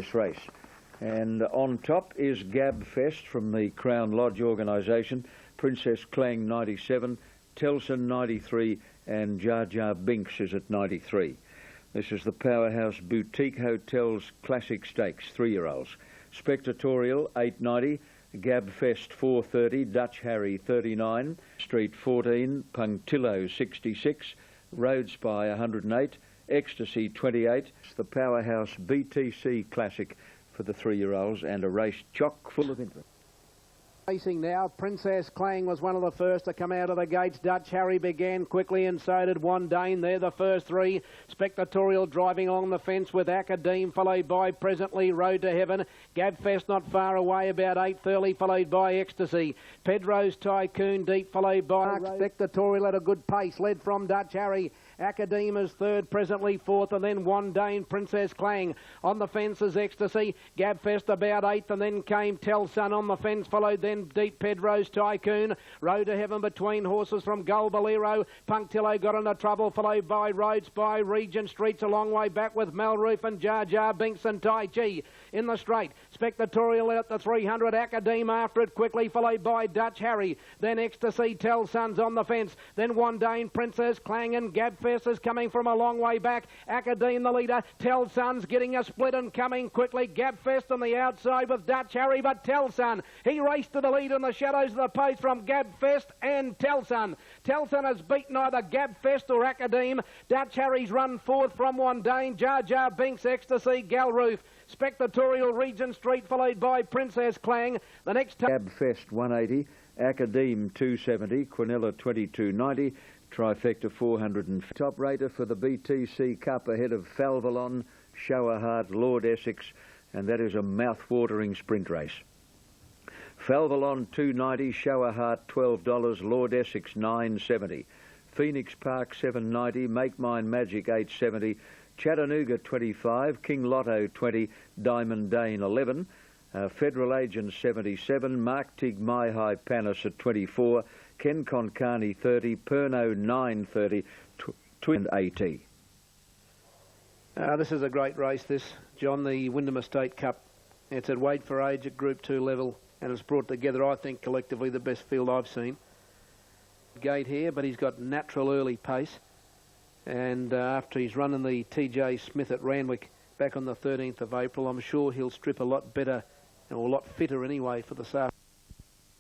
this race. And on top is Gab Fest from the Crown Lodge organisation, Princess Clang 97, Telson 93 and Jar Jar Binks is at 93. This is the Powerhouse Boutique Hotels Classic Stakes, 3-year-olds. Spectatorial 890, Gab Fest 430, Dutch Harry 39, Street 14, Punctillo 66, Road Spy 108, Ecstasy 28. It's the Powerhouse BTC Classic for the 3-year-olds and a race chock full of interest. Racing now, Princess Clang was one of the first to come out of the gates. Dutch Harry began quickly and so did Wandane. They're the first three. Spectatorial driving along the fence with Academe, followed by Presently Road to Heaven. Gabfest not far away, about 8:30, followed by Ecstasy. Pedro's Tycoon deep, followed by Spectatorial at a good pace, led from Dutch Harry. Academe is third, Presently fourth, and then Wandane, Princess Clang. On the fence is Ecstasy. Gabfest about eighth, and then came Tell Sun on the fence, followed then deep Pedro's Tycoon. Road to Heaven between horses from Gulbolero. Punctillo got into trouble, followed by Road Spy. Regent Street's a long way back with Melroof and Jar Jar Binks and Tai Chi. In the straight, Spectatorial out the 300, Academe after it quickly, followed by Dutch Harry. Then Ecstasy, Tell Sun's on the fence. Then Wandane, Princess Clang and Gabfest is coming from a long way back. Academe the leader. Tell Sun's getting a split and coming quickly. Gabfest on the outside with Dutch Harry, but Tell Sun, he raced to the lead in the shadows of the post from Gabfest and Tell Sun. Tell Sun has beaten either Gabfest or Academe. Dutch Harry's run fourth from Wandane. Jar Jar Binks, Ecstasy, Galroof. Spectatorial, Regent Street, followed by Princess Clang. The next Gabfest 180, Academe 270, Quinella 2290, Trifecta 400 and top rater for the BTC Cup ahead of Falvalon, Showerheart, Lord Essex, and that is a mouth-watering sprint race. Falvalon 290, Showerheart $12, Lord Essex 970, Phoenix Park 790, Make Mine Magic 870, Chattanooga 25, King Lotto 20, Diamond Dane 11, Federal Agent 77, Mark Tig My High Panis at 24, Ken Konkani 30, Perno 930, Twin AT. This is a great race, this, John, the Wyndham Estate Cup. It's at weight for age at Group 2 level, and it's brought together, I think, collectively the best field I've seen. Gate here, but he's got natural early pace. And after he's running the TJ Smith at Randwick back on the 13th of April, I'm sure he'll strip a lot better, or a lot fitter anyway for the South.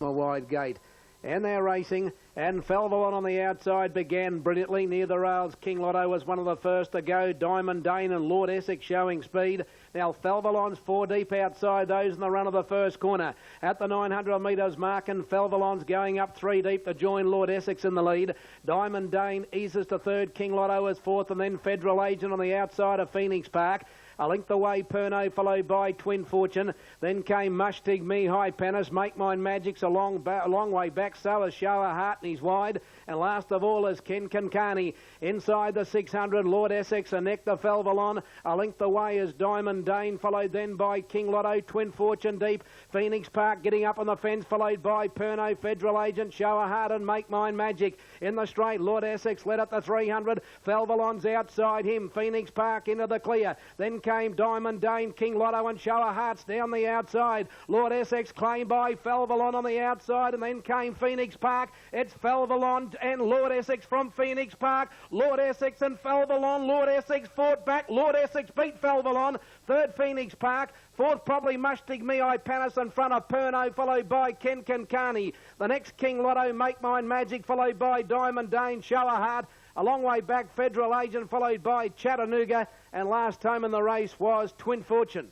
A wide gate. And they're racing, and Falvalon on the outside began brilliantly near the rails. King Lotto was one of the first to go. Diamond Dane and Lord Essex showing speed. Now Falvalon's 4 deep outside those in the run of the first corner. At the 900 metres mark, and Falvalon's going up 3 deep to join Lord Essex in the lead. Diamond Dane eases to third. King Lotto is fourth, and then Federal Agent on the outside of Phoenix Park. A length away, Perno, followed by Twin Fortune. Then came Mushtig, Me High Panis. Make Mine Magic's a long way back. So is Shower Heart, and he's wide. And last of all is Ken Konkani. Inside the 600, Lord Essex and Nectar Falvalon. A length away is Diamond Dane, followed then by King Lotto, Twin Fortune deep. Phoenix Park getting up on the fence, followed by Perno, Federal Agent, Shower Heart and Make Mine Magic. In the straight, Lord Essex led at the 300. Falvalon's outside him. Phoenix Park into the clear. Then came Diamond Dane, King Lotto and Shower Hearts down the outside. Lord Essex claimed by Falvalon on the outside, and then came Phoenix Park. It's Falvalon and Lord Essex from Phoenix Park. Lord Essex and Falvalon. Lord Essex fought back. Lord Essex beat Falvalon. Third, Phoenix Park. Fourth, probably Mushtig Me I Panis in front of Perno, followed by Ken Konkani. The next, King Lotto, Make Mine Magic, followed by Diamond Dane, Shower Heart. A long way back, Federal Agent, followed by Chattanooga. And last home in the race was Twin Fortune.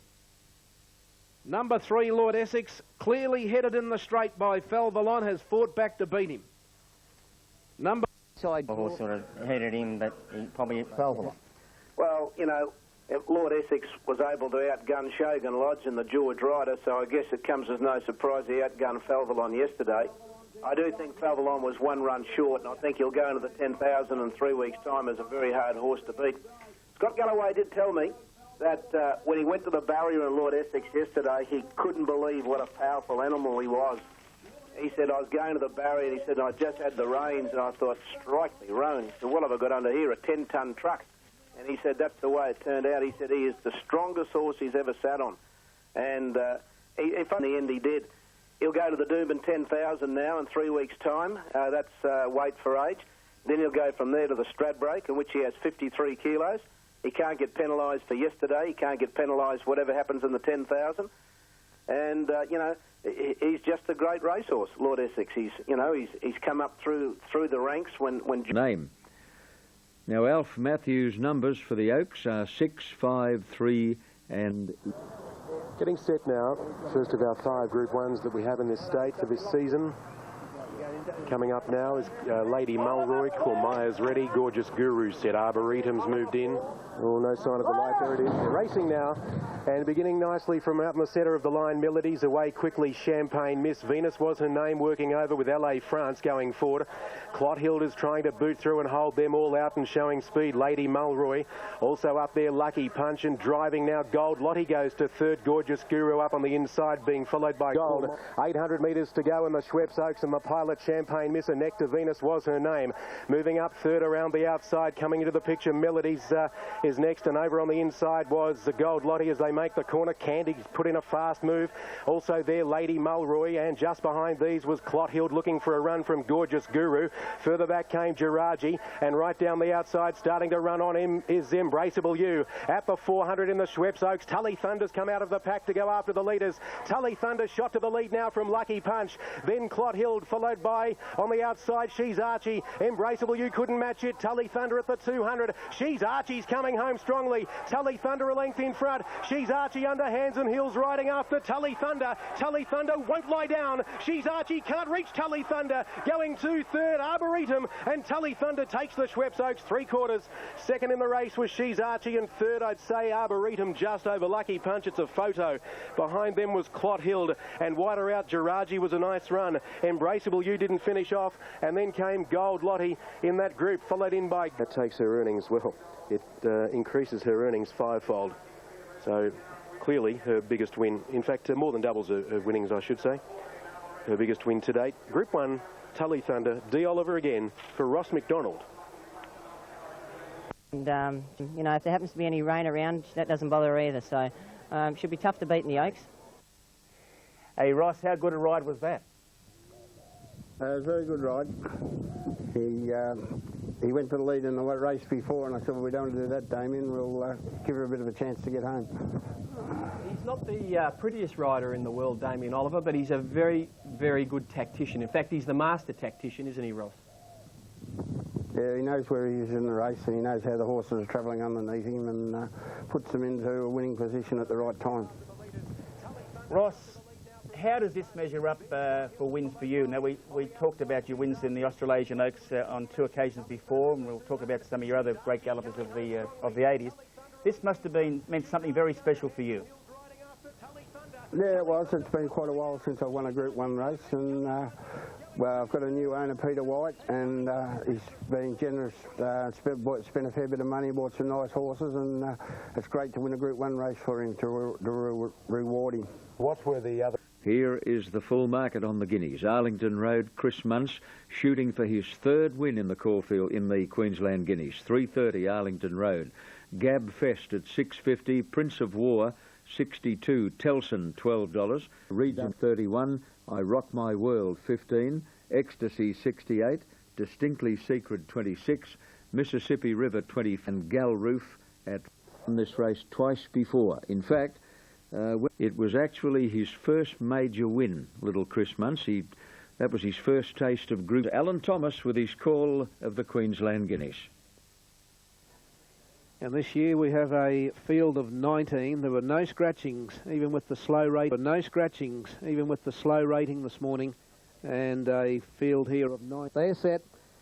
Number 3, Lord Essex, clearly headed in the straight by Falvalon, has fought back to beat him. Number... The horse sort of headed him, but he probably Falvalon. Well, you know, Lord Essex was able to outgun Shogun Lodge and the George Rider, so I guess it comes as no surprise he outgunned Falvalon yesterday. I do think Falvalon was 1 run short, and I think he'll go into the 10,000 in 3 weeks' time as a very hard horse to beat. Scott Galloway did tell me that when he went to the barrier in Lord Essex yesterday, he couldn't believe what a powerful animal he was. He said, I was going to the barrier, and he said, I just had the reins, and I thought, strike me, Roan. He said, what have I got under here? A 10-ton truck. And he said that's the way it turned out. He said he is the strongest horse he's ever sat on. And if in the end he did. He'll go to the Doomben 10,000 now in 3 weeks' time. That's weight for age. Then he'll go from there to the Stradbroke, in which he has 53 kilos. He can't get penalised for yesterday. He can't get penalised whatever happens in the 10,000. And, you know, he's just a great racehorse, Lord Essex. He's come up through the ranks when... Name. Now, Alf Matthews' numbers for the Oaks are 6, 5, 3 and... Getting set now, first of our 5 Group 1s that we have in this state for this season. Coming up now is Lady Mulroy, Cormeyer's ready, Gorgeous Guru set, Arboretum's moved in. Oh, no sign of the light, there it is. They're racing now, and beginning nicely from out in the centre of the line, Melodies, away quickly, Champagne Miss Venus was her name, working over with LA France going forward. Clothilda's trying to boot through and hold them all out and showing speed, Lady Mulroy. Also up there, Lucky Punch, and driving now, Gold Lottie goes to third, Gorgeous Guru up on the inside, being followed by Gold. 800 metres to go in the Schweppes Oaks, and the pilot Champagne Miss and Nectar Venus was her name. Moving up third around the outside, coming into the picture, Melodies is next, and over on the inside was the Gold Lottie as they make the corner. Candy's put in a fast move. Also there, Lady Mulroy, and just behind these was Clothild looking for a run from Gorgeous Guru. Further back came Giraji, and right down the outside, starting to run on him is Embraceable You. At the 400 in the Schweppes Oaks, Tully Thunder's come out of the pack to go after the leaders. Tully Thunder shot to the lead now from Lucky Punch. Then Clothild, followed by, on the outside, She's Archie. Embraceable You couldn't match it. Tully Thunder at the 200. She's Archie's coming home strongly. Tully Thunder a length in front. She's Archie under hands and heels riding after Tully Thunder. Tully Thunder won't lie down. She's Archie can't reach Tully Thunder. Going to third, Arboretum, and Tully Thunder takes the Schweppes Oaks 3/4. Second in the race was She's Archie, and third, I'd say, Arboretum just over Lucky Punch. It's a photo. Behind them was Clothild, and wider out, Giraji was a nice run. Embraceable You didn't finish off, and then came Gold Lottie in that group, followed in by... That takes her earnings well. It increases her earnings 5-fold. So clearly her biggest win, in fact more than doubles her winnings, I should say. Her biggest win to date. Group 1, Tully Thunder, D. Oliver again for Ross McDonald. And, you know, if there happens to be any rain around, that doesn't bother her either, so should be tough to beat in the Oaks. Hey Ross, how good a ride was that? A very good ride. He went for the lead in the race before, and I said, well, we don't want to do that, Damien. We'll give her a bit of a chance to get home. He's not the prettiest rider in the world, Damien Oliver, but he's a very, very good tactician. In fact, he's the master tactician, isn't he, Ross? Yeah, he knows where he is in the race, and he knows how the horses are travelling underneath him, and puts them into a winning position at the right time. Ross, how does this measure up for wins for you? Now, we talked about your wins in the Australasian Oaks on 2 occasions before, and we'll talk about some of your other great gallopers of the 80s. This must have meant something very special for you. Yeah, it was. It's been quite a while since I won a Group 1 race, and well, I've got a new owner, Peter White, and he's been generous, spent a fair bit of money, bought some nice horses, and it's great to win a Group 1 race for him to reward him. What were the other... Here is the full market on the Guineas. Arlington Road, Chris Munce shooting for his 3rd win in the Caulfield in the Queensland Guineas. 3:30 Arlington Road. Gab Fest at $6.50. Prince of War 62. Telson $12. Region 31. I Rock My World 15. Ecstasy 68. Distinctly Secret 26. Mississippi River 20. And Gal Roof at this race twice before. In fact, it was actually his first major win, little Chris Munce. That was his first taste of Group. Alan Thomas with his call of the Queensland Guineas. And this year we have a field of 19. There were no scratchings, even with the slow rate. There were no scratchings, even with the slow rating this morning. And a field here of 9. They're set,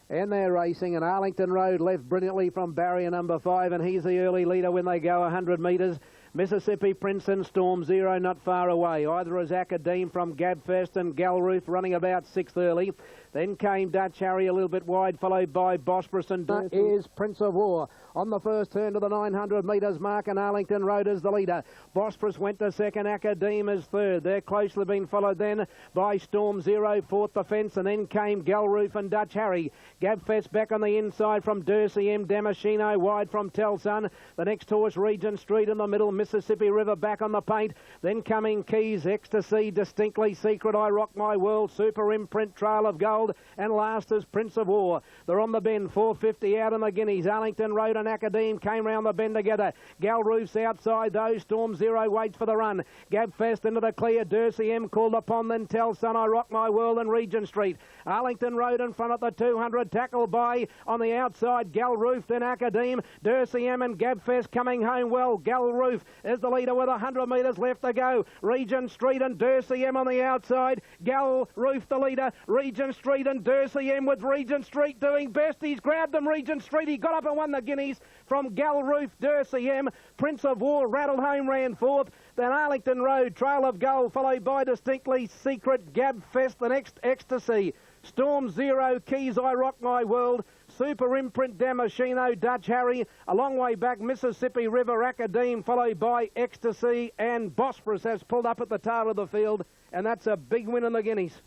and they're racing, and Arlington Road left brilliantly from barrier number 5, and he's the early leader when they go 100 metres. Mississippi Prince and Storm Zero not far away. Either is Academe from Gabfest and Galroof running about 6th early. Then came Dutch Harry a little bit wide, followed by Bosporus, and is Prince of War. On the first turn to the 900 metres mark, and Arlington Road is the leader. Bosporus went to second, Academe is third. They're closely been followed then by Storm Zero, fourth the fence, and then came Galroof and Dutch Harry. Gabfest back on the inside from Dursey M. Damasceno, wide from Telsun. The next horse, Regent Street in the middle, Mississippi River back on the paint. Then coming Keys, Ecstasy, Distinctly Secret, I Rock My World, Super Imprint, Trail of Gold, and last is Prince of War. They're on the bend, 450 out in the Guineas. Arlington Road and Academe came round the bend together. Galroof's outside though. Storm Zero waits for the run. Gabfest into the clear. Dursey M called upon, then Telsun, I Rock My World, and Regent Street. Arlington Road in front at the 200, tackled by on the outside Galroof, then Academe. Dursey M and Gabfest coming home well. Galroof is the leader with 100 metres left to go. Regent Street and Dursey M on the outside. Galroof the leader. Regent Street and Dursey M, with Regent Street doing best. He's grabbed them, Regent Street. He got up and won the Guineas from Galroof, Dursey M. Prince of War rattled home, ran fourth. Then Arlington Road, Trail of Gold, followed by Distinctly Secret, Gabfest, the next Ecstasy. Storm Zero, Keys, I Rock My World, Super Imprint, Damasceno, Dutch Harry. A long way back, Mississippi River, Academe, followed by Ecstasy, and Bosporus has pulled up at the tail of the field, and that's a big win in the Guineas.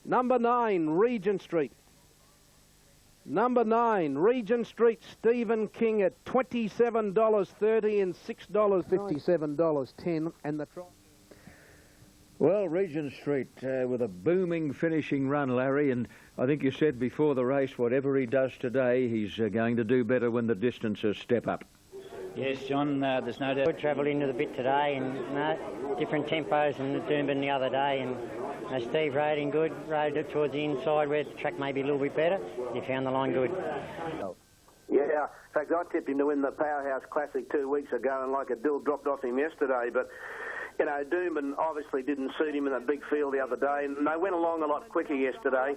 Number 9, Regent Street. Number 9, Regent Street, Stephen King at $27.30 and $6.57.10, and the try. Well, Regent Street with a booming finishing run, Larry, and I think you said before the race, whatever he does today, he's going to do better when the distances step up. Yes, John, there's no doubt. We travelled into the bit today, and different tempos than the Doomben the other day, and Steve rode in good, rode it towards the inside where the track may be a little bit better. He found the line good. Yeah, in fact, I tipped him to win the Powerhouse Classic 2 weeks ago, and like a dill dropped off him yesterday, but you know, Doomben obviously didn't suit him in that big field the other day, and they went along a lot quicker yesterday.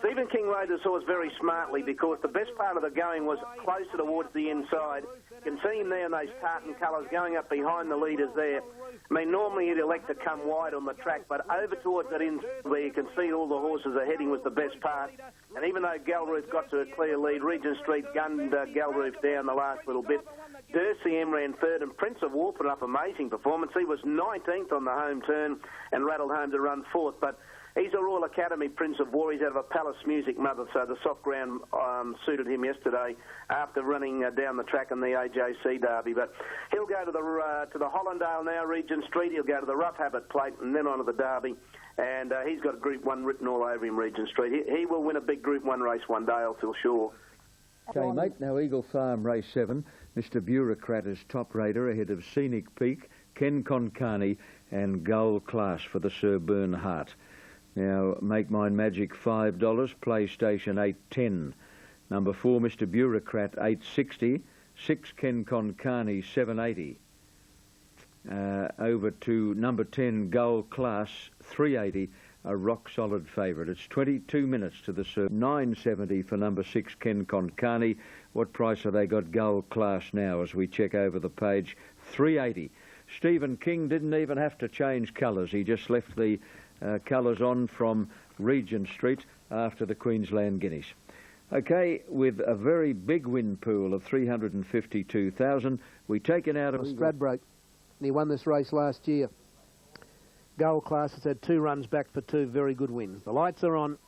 Stephen King rode this horse very smartly because the best part of the going was closer towards the inside. You can see him there in those tartan colours going up behind the leaders there. I mean, normally he'd elect to come wide on the track, but over towards that inside where you can see all the horses are heading was the best part. And even though Galroof got to a clear lead, Regent Street gunned Galroof down the last little bit. Dursey M ran third, and Prince of War put up amazing performance. He was 19th on the home turn and rattled home to run fourth. But he's a Royal Academy Prince of War. He's out of a Palace Music mother, so the soft ground suited him yesterday after running down the track in the AJC Derby. But he'll go to the Hollandale now, Regent Street. He'll go to the Rough Habit Plate and then on to the Derby. And he's got Group 1 written all over him, Regent Street. He will win a big Group 1 race one day, I'll feel sure. Okay, mate, now Eagle Farm Race 7. Mr. Bureaucrat is top raider ahead of Scenic Peak, Ken Concarney and Gold Class for the Sir Bernhardt. Now, Make Mine Magic $5, PlayStation 8.10. Number 4, Mr. Bureaucrat 8.60, 6 Ken Concarney 7.80. Over to number 10 Gold Class 3.80, a rock solid favourite. It's 22 minutes to the Sir. 9.70 for number 6 Ken Concarney. What price have they got Gold Class now as we check over the page? 3.80. Stephen King didn't even have to change colours. He just left the colours on from Regent Street after the Queensland Guineas. Okay, with a very big win pool of 352,000, we take it out of Stradbroke. He won this race last year. Gold Class has had 2 runs back for 2 very good wins. The lights are on,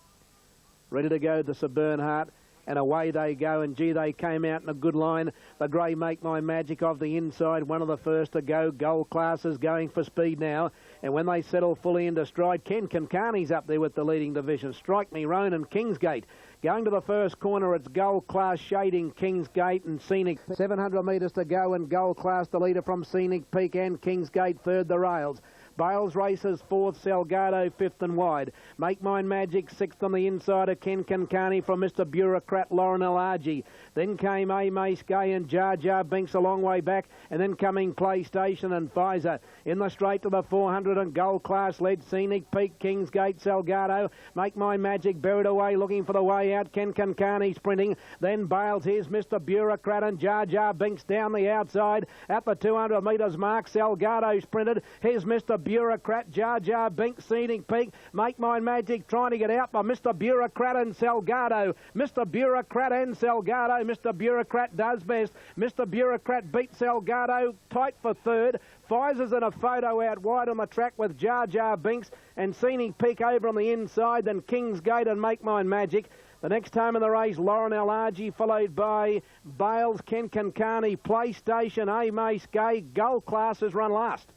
ready to go, the Sir Bernhardt, and away they go, and gee, they came out in a good line. The grey Make My Magic of the inside, one of the first to go. Gold Class is going for speed now, and when they settle fully into stride, Ken Concarney's up there with the leading division. Strike Me Ronan, Kingsgate. Going to the first corner, it's Gold Class shading Kingsgate and Scenic. 700 metres to go, and Gold Class the leader from Scenic Peak, and Kingsgate third the rails. Bales races fourth, Salgado fifth and wide. Make Mine Magic sixth on the inside of Ken Concarney from Mr. Bureaucrat Lauren Elargi. Then came A Mace Gay and Jar Jar Binks a long way back, and then coming PlayStation and Pfizer. In the straight to the 400 and Gold Class led Scenic Peak, Kingsgate, Salgado. Make Mine Magic buried away looking for the way out. Ken Concarney sprinting. Then Bales, here's Mr. Bureaucrat and Jar Jar Binks down the outside at the 200 metres mark. Salgado sprinted. Here's Mr. Bureaucrat, Jar Jar Binks, Scenic Peak, Make Mine Magic trying to get out by Mr. Bureaucrat and Salgado. Mr. Bureaucrat and Salgado. Mr. Bureaucrat does best. Mr. Bureaucrat beats Salgado, tight for third. Pfizer's in a photo out wide on the track with Jar Jar Binks and Scenic Peak over on the inside, then Kingsgate and Make Mine Magic. The next time in the race, Lauren Al-Arji, followed by Bales, Ken Kankani, PlayStation, A Mace Gay. Gold Class has run last.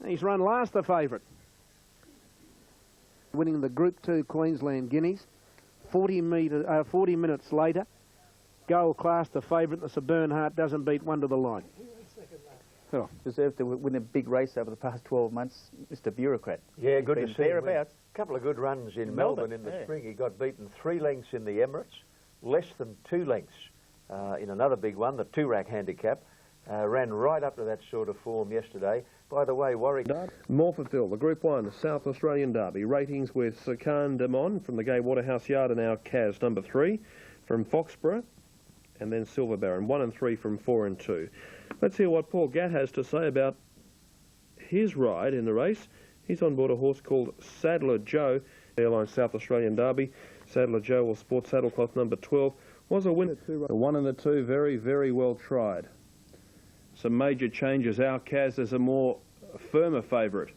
He's run last, the favourite. Winning the Group 2 Queensland Guineas. 40 minutes later, Gold Class, the favourite. The Sir Bernhardt doesn't beat one to the line. Oh. Deserves to win a big race over the past 12 months, Mr. Bureaucrat. Yeah, good to see him. Thereabouts. A couple of good runs in Melbourne in the spring. He got beaten 3 lengths in the Emirates, less than 2 lengths in another big one, the 2-rack handicap. Ran right up to that sort of form yesterday. By the way, Warwick... Morphettville, the Group 1 South Australian Derby. Ratings with Sakan Damon from the Gay Waterhouse Yard and our Kaz number 3 from Foxborough, and then Silver Baron 1 and 3 from 4 and 2. Let's hear what Paul Gatt has to say about his ride in the race. He's on board a horse called Saddler Joe, Airline South Australian Derby. Saddler Joe, will sport saddlecloth number 12, was a winner. The 1 and the 2, very, very well tried. Some major changes. Our Kaz is a more firmer favourite.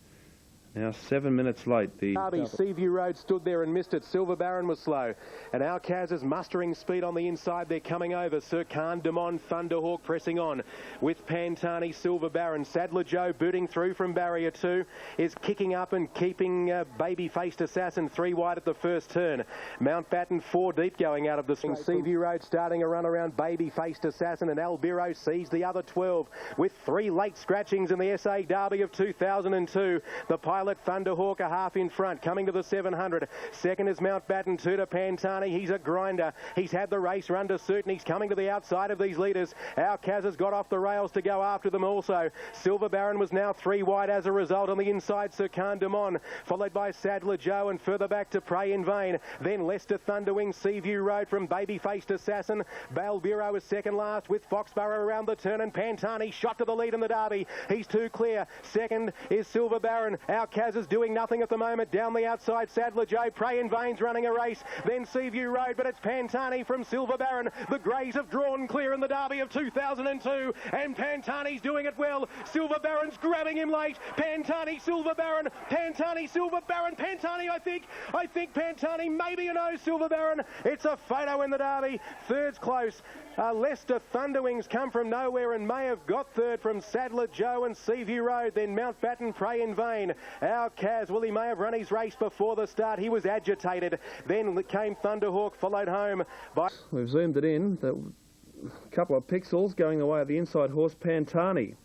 Now 7 minutes late. The Derby, Seaview Road stood there and missed it. Silver Baron was slow. And our Kaz is mustering speed on the inside. They're coming over. Sir Khan, Damon, Thunderhawk pressing on with Pantani, Silver Baron. Saddler Joe booting through from barrier 2 is kicking up and keeping baby-faced Assassin 3 wide at the first turn. Mountbatten 4 deep going out of the swing. Seaview Road starting a run around baby-faced Assassin, and Albiro sees the other 12 with 3 late scratchings in the SA Derby of 2002. The pilot Thunderhawk a half in front, coming to the 700. Second is Mountbatten, 2 to Pantani. He's a grinder. He's had the race run to suit, and he's coming to the outside of these leaders. Our Kaz has got off the rails to go after them also. Silver Baron was now 3 wide as a result. On the inside, Sir Khan Damon, followed by Saddler Joe, and further back to Pray in Vain. Then Leicester Thunderwing, Seaview Road from Baby-Faced Assassin. Bale Bureau is second last with Foxborough around the turn, and Pantani shot to the lead in the Derby. He's 2 clear. Second is Silver Baron. Our Kaz is doing nothing at the moment. Down the outside, Saddler Joe. Pray in Vain's running a race. Then Seaview Road, but it's Pantani from Silver Baron. The Greys have drawn clear in the Derby of 2002, and Pantani's doing it well. Silver Baron's grabbing him late. Pantani, Silver Baron. Pantani, Silver Baron. Pantani, I think Pantani, maybe Silver Baron. It's a photo in the Derby. Third's close. Leicester Thunderwings come from nowhere and may have got third from Saddler Joe and Seaview Road. Then Mountbatten, Pray in Vain. Our Kaz, well, he may have run his race before the start. He was agitated. Then came Thunderhawk, followed home by... We've zoomed it in. A couple of pixels going the way of the inside horse, Pantani.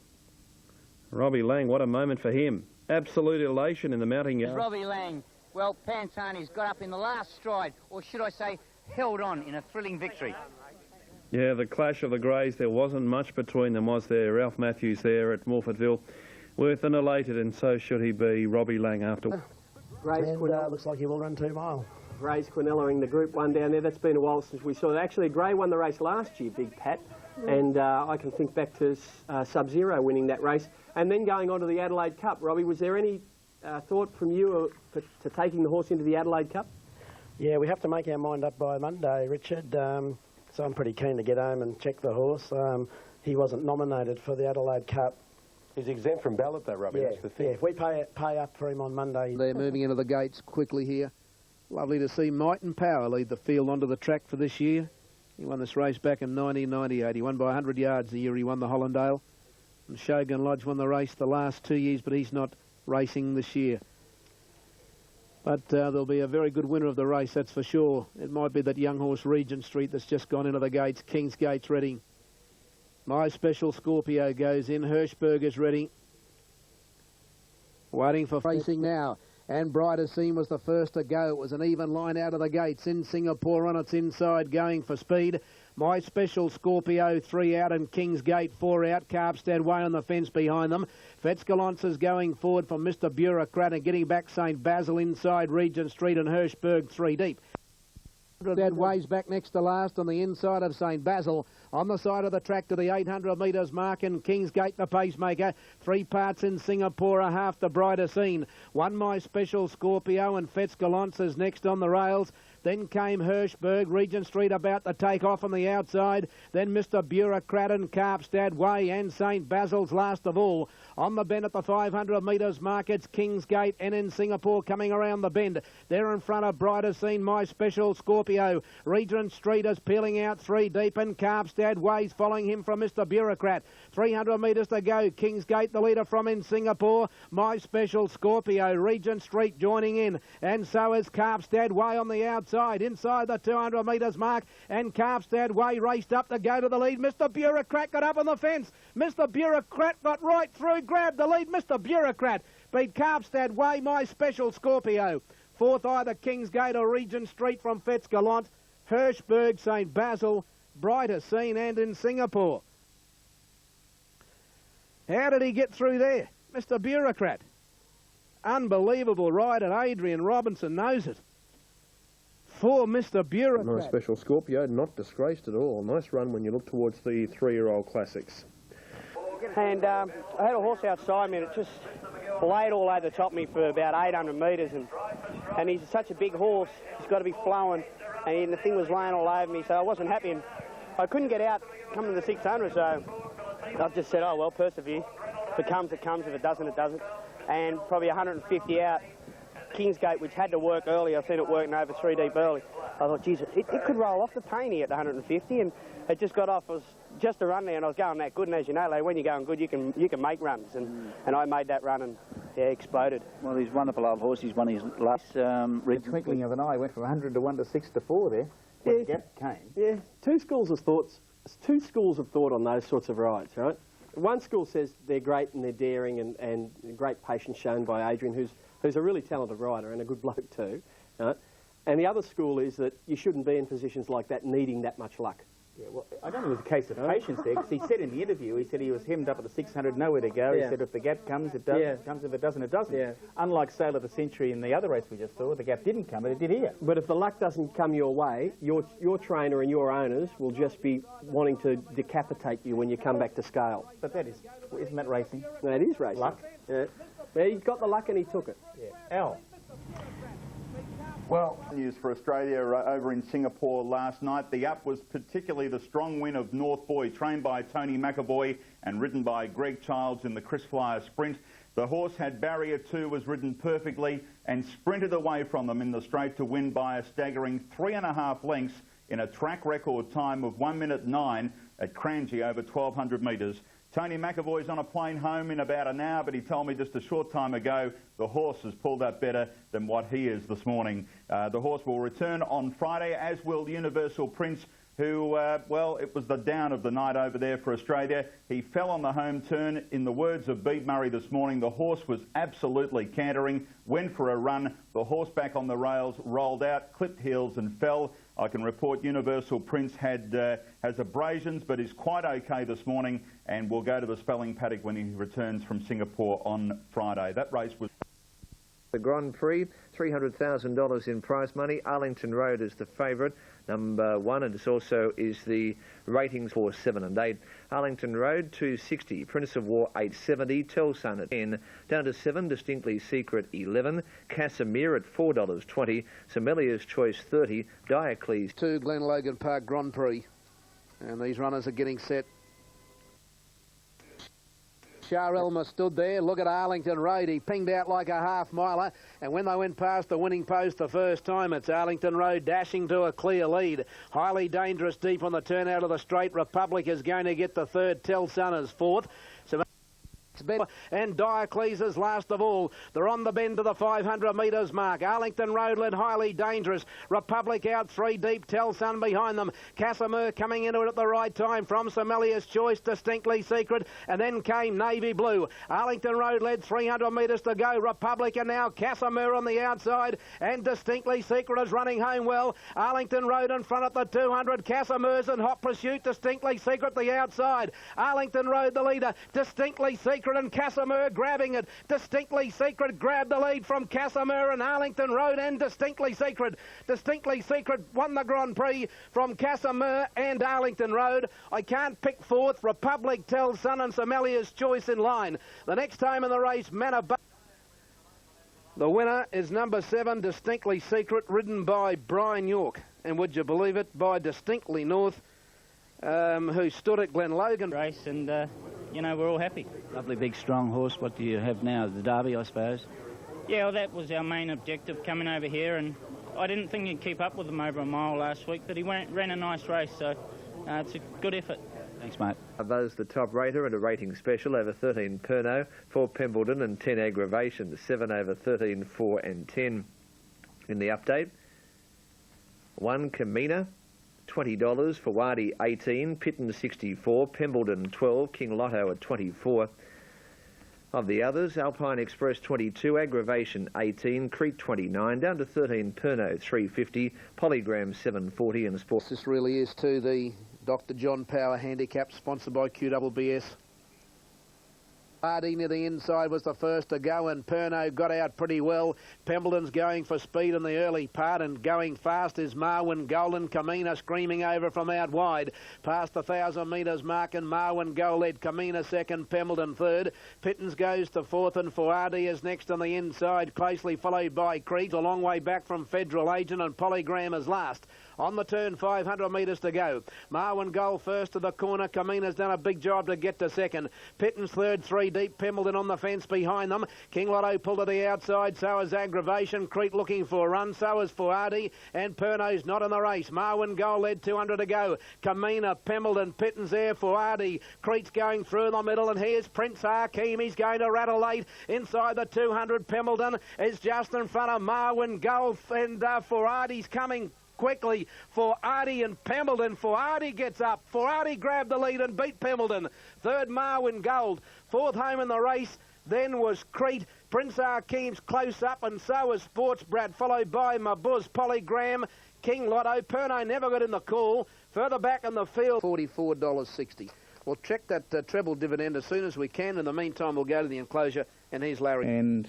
Robbie Lang, what a moment for him. Absolute elation in the mounting yard. Robbie Lang. Well, Pantani's got up in the last stride, or should I say, held on in a thrilling victory. Yeah, the clash of the Greys, there wasn't much between them, was there? Ralph Matthews there at Morphettville. Worth and elated, and so should he be. Robbie Lang after. Looks like he will run 2 mile. Ray's Quinelling the Group 1 down there. That's been a while since we saw it. Actually, Gray won the race last year, Big Pat, and I can think back to Sub-Zero winning that race. And then going on to the Adelaide Cup. Robbie, was there any thought from you to taking the horse into the Adelaide Cup? Yeah, we have to make our mind up by Monday, Richard. So I'm pretty keen to get home and check the horse. He wasn't nominated for the Adelaide Cup. He's exempt from ballot though, Robbie, that's the thing. Yeah, if we pay up for him on Monday... They're moving into the gates quickly here. Lovely to see Might and Power lead the field onto the track for this year. He won this race back in 1998. He won by 100 yards the year he won the Hollandale. And Shogun Lodge won the race the last 2 years, but he's not racing this year. But there'll be a very good winner of the race, that's for sure. It might be that young horse Regent Street that's just gone into the gates. Kingsgate's ready. My Special Scorpio goes in. Hirschberg is ready. Waiting for racing now. And Brighter Scene was the first to go. It was an even line out of the gates. In Singapore on its inside, going for speed. My Special Scorpio, 3 out, and Kingsgate 4 out. Carpstead way on the fence behind them. Fetzgalance is going forward from Mr. Bureaucrat and getting back St. Basil inside Regent Street, and Hirschberg 3 deep. That ways back next to last on the inside of St. Basil. On the side of the track to the 800 metres mark, and Kingsgate the pacemaker. 3 parts in Singapore, a half the brighter scene. One My Special Scorpio, and Fetz Gallants is next on the rails. Then came Hirschberg, Regent Street about to take off on the outside. Then Mr. Bureaucrat and Carpstad Way and St. Basil's last of all. On the bend at the 500 metres mark, it's Kingsgate and in Singapore coming around the bend. There in front of Brighter Scene, My Special Scorpio. Regent Street is peeling out 3 deep, and Carpstad Way's following him from Mr. Bureaucrat. 300 metres to go. Kingsgate the leader from in Singapore. My Special Scorpio. Regent Street joining in, and so is Carpstad Way on the outside. Inside the 200 metres mark, and Carpstad Way raced up to go to the lead. Mr. Bureaucrat got up on the fence. Mr. Bureaucrat got right through, grabbed the lead. Mr. Bureaucrat beat Carpstad Way, My Special Scorpio. Fourth either Kingsgate or Regent Street from Fetz Gallant. Hirschberg, St. Basil, Brighter Scene and in Singapore. How did he get through there? Mr. Bureaucrat. Unbelievable ride, and Adrian Robinson knows it. For Mr. Bureaucrat. My Special Scorpio, not disgraced at all. Nice run when you look towards the 3-year-old classics. And I had a horse outside me, and it just laid all over the top of me for about 800 metres, and he's such a big horse, he's got to be flowing, and the thing was laying all over me, so I wasn't happy, and I couldn't get out coming to the 600, so I just said, oh well, persevere. If it comes, it comes. If it doesn't, it doesn't. And probably 150 out. Kingsgate, which had to work early, I've seen it working over 3 deep early. I thought, geez, it could roll off the Taney at 150, and it just got off. It was just a run there, and I was going that good. And as you know, like, when you're going good, you can make runs, and I made that run, and yeah, exploded. Well, he's wonderful old horse. He's won his last twinkling of an eye. Went from 100 to 1 to 6 to 4 there. When the gap came. Yeah, two schools of thought on those sorts of rides, right? One school says they're great and they're daring, and great patience shown by Adrian, who's a really talented rider and a good bloke too. Right? And the other school is that you shouldn't be in positions like that needing that much luck. Yeah, well, I don't think it was a case of patience there, because he said in the interview, he said he was hemmed up at the 600, nowhere to go. Yeah. He said if the gap comes, it does. Yeah. If it comes, if it doesn't, it doesn't. Yeah. Unlike Sail of the Century in the other race we just saw, the gap didn't come, but it did here. But if the luck doesn't come your way, your trainer and your owners will just be wanting to decapitate you when you come back to scale. But isn't that racing? No, it is racing. Luck? Yeah. Yeah, he got the luck and he took it. Yeah. Al. Well, news for Australia over in Singapore last night. The up was particularly the strong win of North Boy, trained by Tony McAvoy and ridden by Greg Childs in the Chris Flyer Sprint. The horse had barrier 2, was ridden perfectly and sprinted away from them in the straight to win by a staggering 3.5 lengths in a track record time of 1 minute 9 at Cranji over 1,200 metres. Tony McAvoy's on a plane home in about an hour, but he told me just a short time ago the horse has pulled up better than what he is this morning. The horse will return on Friday, as will Universal Prince, who, well, it was the down of the night over there for Australia. He fell on the home turn. In the words of Beat Murray this morning, the horse was absolutely cantering, went for a run, the horse back on the rails, rolled out, clipped heels and fell. I can report Universal Prince has abrasions, but is quite okay this morning, and will go to the spelling paddock when he returns from Singapore on Friday. That race was... The Grand Prix, $300,000 in prize money. Arlington Road is the favourite, number 1, and it also is the ratings for 7 and 8. Arlington Road, 260. Prince of War, 870. Telsun at 10. Down to 7, Distinctly Secret, 11. Casimir at $4.20. Semelia's Choice, 30. Diocles. 2 Glenlogan Park Grand Prix. And these runners are getting set. Shah Elmer stood there. Look at Arlington Road. He pinged out like a half-miler. And when they went past the winning post the first time, it's Arlington Road dashing to a clear lead. Highly dangerous deep on the turn out of the straight. Republic is going to get the third. Telsun is fourth. And Diocles is last of all. They're on the bend to the 500 metres mark. Arlington Road led highly dangerous. Republic out 3 deep. Telsun behind them. Casimir coming into it at the right time from Semelia's Choice, Distinctly Secret, and then came Navy Blue. Arlington Road led 300 metres to go. Republic and now Casimir on the outside, and Distinctly Secret is running home well. Arlington Road in front at the 200. Casimir's in hot pursuit. Distinctly Secret the outside. Arlington Road the leader. Distinctly Secret Secret and Casimir grabbing it. Distinctly Secret grabbed the lead from Casimir and Arlington Road and Distinctly Secret. Distinctly Secret won the Grand Prix from Casimir and Arlington Road. I can't pick fourth. Republic tells Sun and Somalia's Choice in line. The next time in the race, Manaba. The winner is number 7, Distinctly Secret, ridden by Brian York. And would you believe it, by Distinctly North, who stood at Glenlogan race, and you know, we're all happy. Lovely big strong horse. What do you have now? The Derby, I suppose. Yeah, well, that was our main objective coming over here, and I didn't think he'd keep up with him over a mile last week, but he ran a nice race, so it's a good effort. Thanks, mate. Buzz the top rater and a rating special over 13 Perno, 4 Pembledon and 10 Aggravation, 7 over 13, 4 and 10. In the update, 1 Kamina, $20, for Wadi 18, Pitton 64, Pembledon 12, King Lotto at 24. Of the others, Alpine Express 22, Aggravation 18, Crete 29, down to 13 Perno 350, Polygram 740 and Sports. This really is to the Dr. John Power Handicap, sponsored by QWBS. Hardy near the inside was the first to go, and Perno got out pretty well. Pembledon's going for speed in the early part, and going fast is Marwin Golden. Kamina screaming over from out wide. Past the 1,000 metres mark, and Marwin Gold led. Kamina second, Pembledon third. Pittons goes to fourth, and Fuadi is next on the inside, closely followed by Crete. A long way back from Federal Agent, and Polygram is last. On the turn, 500 metres to go. Marwin Gold first to the corner. Kamina's done a big job to get to second. Pittons third, 3 deep. Pembledon on the fence behind them. King Lotto pulled to the outside. So is Aggravation. Crete looking for a run. So is Fuadi. And Perno's not in the race. Marwin Gold led, 200 to go. Kamina, Pembledon, Pittons there. Fuadi. Crete's going through the middle. And here's Prince Hakeem. He's going to rattle late. Inside the 200, Pembledon is just in front of Marwin Gold. And Fuadi's coming quickly for Artie and Pembledon. Fuadi gets up. Fuadi grabbed the lead and beat Pembledon. Third, Marwin Gold. Fourth home in the race then was Crete. Prince Hakeem's close up, and so was Sports Brad, followed by Mabuz, Polygram, King Lotto. Perno never got in the call. Further back in the field, $44.60. We'll check that treble dividend as soon as we can. In the meantime, we'll go to the enclosure, and here's Larry. And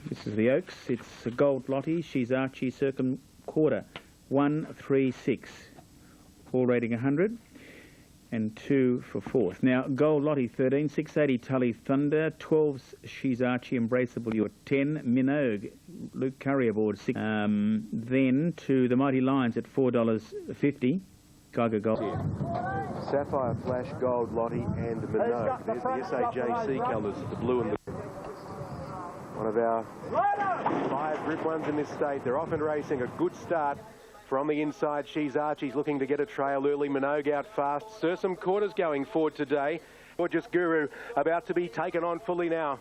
this is the Oaks. It's a Gold Lottie. She's Archie Circum Quarter. 136. All rating 100. And 2 for fourth. Now, Gold Lottie 13, 680 Tully Thunder, 12's She's Archie Embraceable, your 10 Minogue, Luke Courier aboard 6. Then to the Mighty Lions at $4.50, Geiger Gold. Sapphire Flash, Gold Lottie and Minogue. There's the SAJC colours, the blue and the... One of our 5 Group 1s in this state. They're off and racing. A good start. From the inside, She's Archie's looking to get a trail early. Minogue out fast. Sursum Quarters going forward today. Gorgeous Guru about to be taken on fully now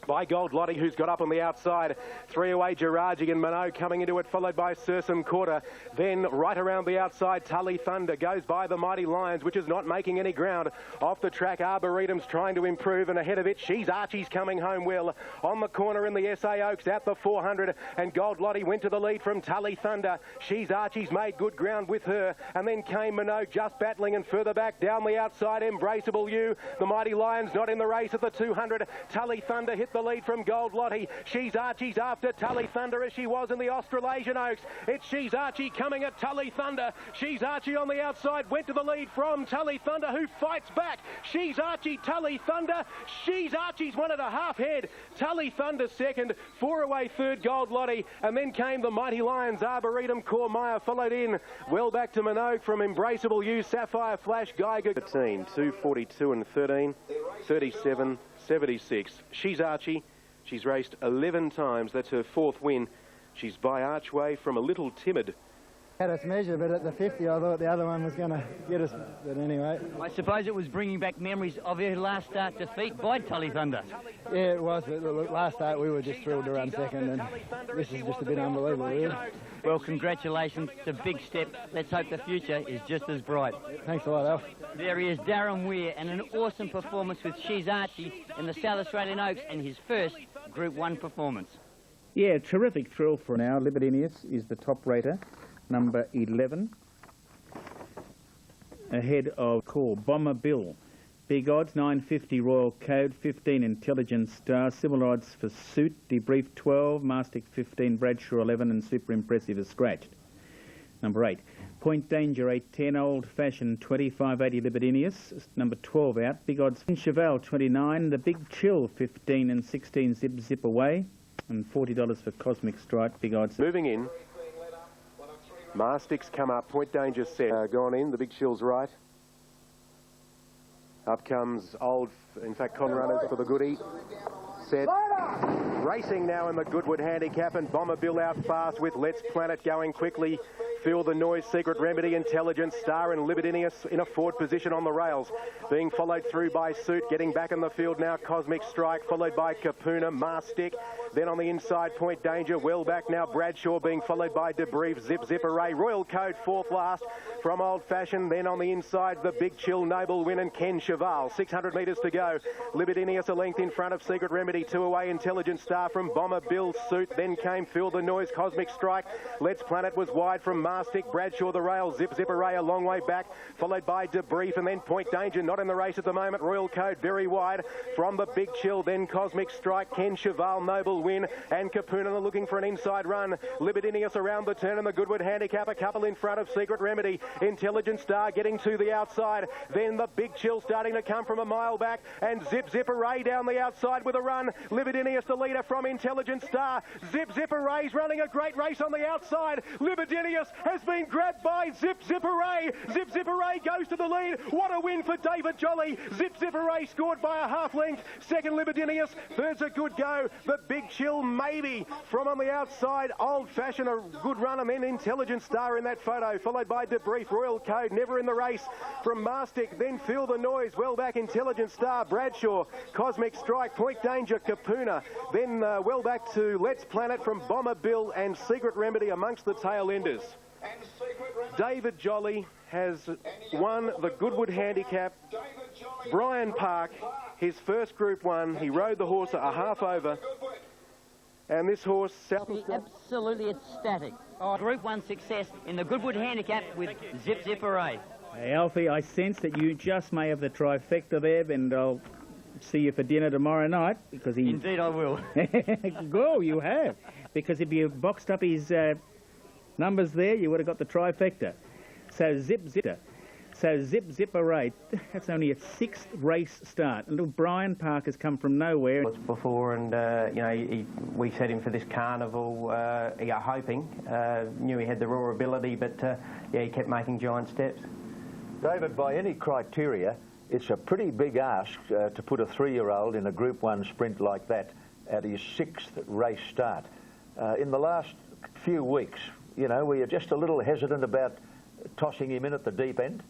by Gold Lottie, who's got up on the outside. 3 away, Geraji and Minogue coming into it, followed by Sursum Quarter. Then right around the outside, Tully Thunder goes by the Mighty Lions, which is not making any ground. Off the track, Arboretum's trying to improve, and ahead of it, She's Archie's coming home well. On the corner in the SA Oaks at the 400, and Gold Lottie went to the lead from Tully Thunder. She's Archie's made good ground with her, and then came Minogue just battling, and further back down the outside, Embraceable You. The Mighty Lions not in the race at the 200. Tully Thunder hit the lead from Gold Lottie. She's Archie's after Tully Thunder as she was in the Australasian Oaks. It's She's Archie coming at Tully Thunder. She's Archie on the outside, went to the lead from Tully Thunder, who fights back. She's Archie, Tully Thunder. She's Archie's 1.5 head. Tully Thunder second, 4 away third, Gold Lottie, and then came the Mighty Lions. Arboretum, Cormire followed in. Well back to Minogue from Embraceable You, Sapphire Flash, Geiger. 13, 242 and 13, 37, 76. She's Archie. She's raced 11 times. That's her 4th win. She's by Archway from a Little Timid. Had us measured, but at the 50 I thought the other one was going to get us, but anyway. I suppose it was bringing back memories of her last start defeat by Tully Thunder. Yeah, it was, but look, last start we were just thrilled to run second, and this is just a bit unbelievable, really. Well, congratulations. It's a big step. Let's hope the future is just as bright. Thanks a lot, Alf. There he is, Darren Weir, and an awesome performance with She's Archie in the South Australian Oaks, and his first Group 1 performance. Yeah, terrific thrill for now. Libidinius is the top rater, number 11. Ahead of Bomber Bill. Big odds, 9.50 Royal Code, 15 Intelligent Star. Similar odds for Suit, Debrief 12, Mastic 15, Bradshaw 11, and Super Impressive is scratched. Number 8. Point Danger 8.10, Old Fashioned 25.80 Libidinius. Number 12 out. Big odds Cheval 29, The Big Chill 15 and 16 Zip Away, and $40 for Cosmic Strike. Big odds. Moving in. Mastics come up. Point Danger set. Gone in. The Big Chill's right. Up comes in fact, Conrunners for the Goodie. Set. Racing now in the Goodwood Handicap, and Bomber Bill out fast with Let's Planet going quickly. Feel the Noise, Secret Remedy, Intelligent Star, and Libidinius in a forward position on the rails. Being followed through by Suit, getting back in the field now, Cosmic Strike, followed by Kapuna, Mastic. Then on the inside, Point Danger, well back now, Bradshaw being followed by Debrief, Zip Array, Royal Code, fourth last from Old Fashioned. Then on the inside, The Big Chill, Noble Win, and Ken Cheval. 600 metres to go. Libidinius a length in front of Secret Remedy, 2 away, Intelligent Star from Bomber Bill, Suit. Then came Feel the Noise, Cosmic Strike. Let's Planet was wide from Mastic, Bradshaw the rail, Zip Array a long way back, followed by Debrief, and then Point Danger not in the race at the moment. Royal Code very wide from The Big Chill, then Cosmic Strike, Ken Cheval, Noble Win, and Kapuna looking for an inside run. Libidinius around the turn in the Goodwood Handicap, a couple in front of Secret Remedy. Intelligent Star getting to the outside, then The Big Chill starting to come from a mile back, and Zip Array down the outside with a run. Libidinius the leader from Intelligent Star. Zip Array's running a great race on the outside. Libidinius has been grabbed by Zip Array. Zip Array goes to the lead. What a win for David Jolly. Zip Array scored by a half length. Second Libidinius. Third's a good go. The Big Chill maybe from on the outside. Old Fashioned a good run, and then Intelligent Star in that photo, followed by Debrief. Royal Code never in the race from Mastic. Then Feel the Noise. Well back Intelligent Star. Bradshaw. Cosmic Strike. Point Danger. Kapuna. Then well back to Let's Planet from Bomber Bill and Secret Remedy amongst the tail enders. David Jolly has won the Goodwood Handicap. Brian Park, his first Group 1. He rode the horse a half over. And this horse, Absolutely ecstatic. Oh, Group 1 success in the Goodwood Handicap with Zip Array. Hey, Alfie, I sense that you just may have the trifecta there, and I'll see you for dinner tomorrow night, because he... Indeed I will. Go, you have. Because if you boxed up his numbers there, you would have got the trifecta. So Zip Array. That's only its 6th race start. And little Brian Park has come from nowhere. Before, and you know, we set him for this carnival, hoping. Knew he had the raw ability, but yeah, he kept making giant steps. David, by any criteria, it's a pretty big ask to put a 3-year-old in a Group 1 sprint like that at his 6th race start. In the last few weeks, you know, were you just a little hesitant about tossing him in at the deep end?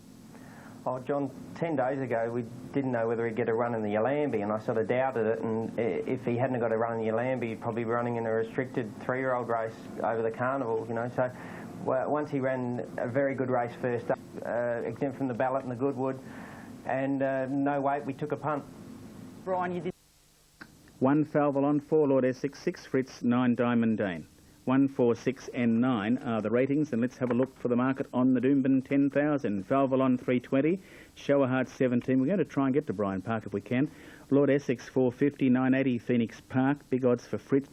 Oh, John, 10 days ago we didn't know whether he'd get a run in the Yalambee, and I sort of doubted it, and if he hadn't got a run in the Yalambee, he'd probably be running in a restricted 3-year-old race over the carnival, you know. So once he ran a very good race first up, exempt from the ballot in the Goodwood, and no weight, we took a punt. Brian, you did... 1 Falvalon, 4 Lord Essex, 6 Fritz, 9 Diamond Dane. 1, 4, 6 and 9 are the ratings, and let's have a look for the market on the Doomben 10,000. Falvalon 320, Showerheart 17. We're going to try and get to Brian Park if we can. Lord Essex 450, 980 Phoenix Park, big odds for Fritz.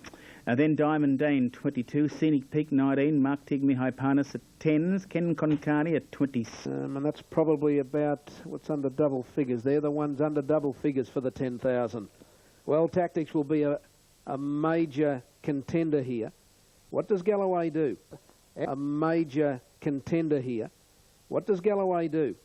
Then Diamond Dane 22, Scenic Peak 19, Mark Tigme Hypanis at 10s, Ken Concarney at 20. And that's probably about what's under double figures. They're the ones under double figures for the 10,000. Well, Tactics will be a major contender here. What does Galloway do? A major contender here. What does Galloway do?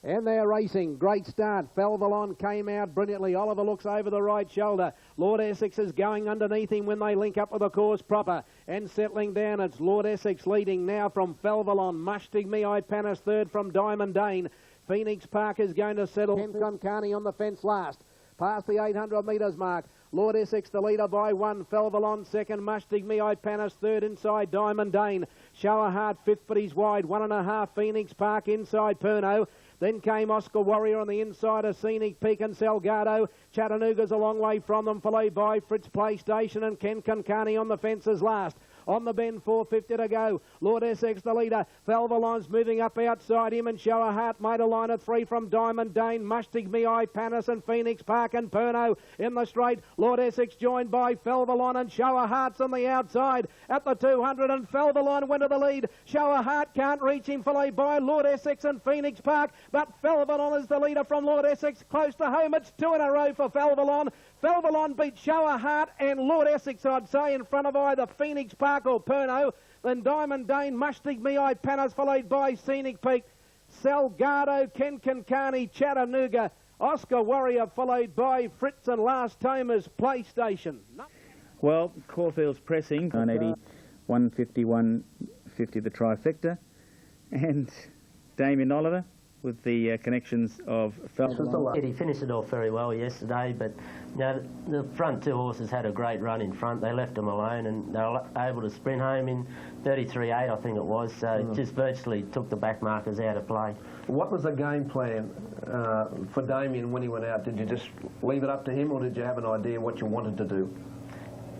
And they're racing. Great start. Falvalon came out brilliantly. Oliver looks over the right shoulder. Lord Essex is going underneath him when they link up with the course proper. And settling down, it's Lord Essex leading now from Falvalon. Mushtig Me Panis third from Diamond Dane. Phoenix Park is going to settle. Ken Concarney on the fence last. Past the 800 metres mark. Lord Essex the leader by 1. Falvalon second. Mushtig Me Panis third inside Diamond Dane. Showerheart fifth, but he's wide. 1.5 Phoenix Park inside Perno. Then came Oscar Warrior on the inside of Scenic Peak and Salgado. Chattanooga's a long way from them, followed by Fritz PlayStation and Ken Concarney on the fences last. On the bend, 4.50 to go. Lord Essex, the leader. Valvolon's moving up outside him, and Shower Heart made a line of 3 from Diamond Dane, Mustig Me Eye, Panis and Phoenix Park and Perno in the straight. Lord Essex joined by Valvolon, and Shower Heart's on the outside at the 200, and Valvolon went to the lead. Shower Heart can't reach him, followed by Lord Essex and Phoenix Park, but Valvolon is the leader from Lord Essex, close to home. It's 2 in a row for Valvolon. Valvolon beat Shower Heart and Lord Essex, I'd say, in front of either Phoenix Park or Perno. Then Diamond Dane, Mustig Me Eye, Panis, followed by Scenic Peak, Salgado, Ken Kankani, Chattanooga, Oscar Warrior, followed by Fritz and Last Tamers, PlayStation. Well, Caulfield's pressing. 180, 150, 150 the trifecta. And Damien Oliver with the connections of Falcon. He finished it off very well yesterday, but you know, the front 2 horses had a great run in front. They left them alone, and they were able to sprint home in 33.8, I think it was. So it just virtually took the back markers out of play. What was the game plan for Damien when he went out? Did you just leave it up to him, or did you have an idea what you wanted to do?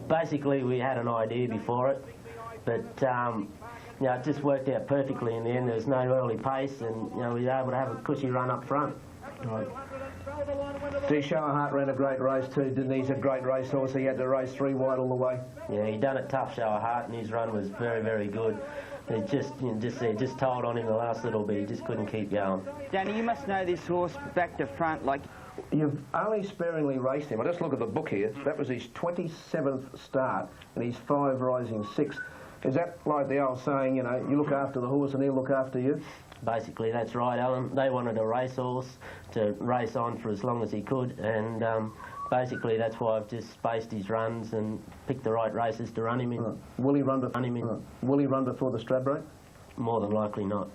Basically, we had an idea before it, but you know, it just worked out perfectly in the end. There was no early pace, and you know, we were able to have a cushy run up front. Right. Shower Heart ran a great race too, didn't he? He's a great racehorse. He had to race 3 wide all the way. Yeah, he done it tough, Shower Heart, and his run was very, very good. It just told on him the last little bit. He just couldn't keep going. Danny, you must know this horse back to front like... You've only sparingly raced him. I just look at the book here. That was his 27th start, and he's 5 rising 6. Is that like the old saying, you know, you look after the horse and he'll look after you? Basically, that's right, Alan. They wanted a racehorse to race on for as long as he could, and basically that's why I've just spaced his runs and picked the right races to run him in. Right. Will he run before the Stradbroke? More than likely not.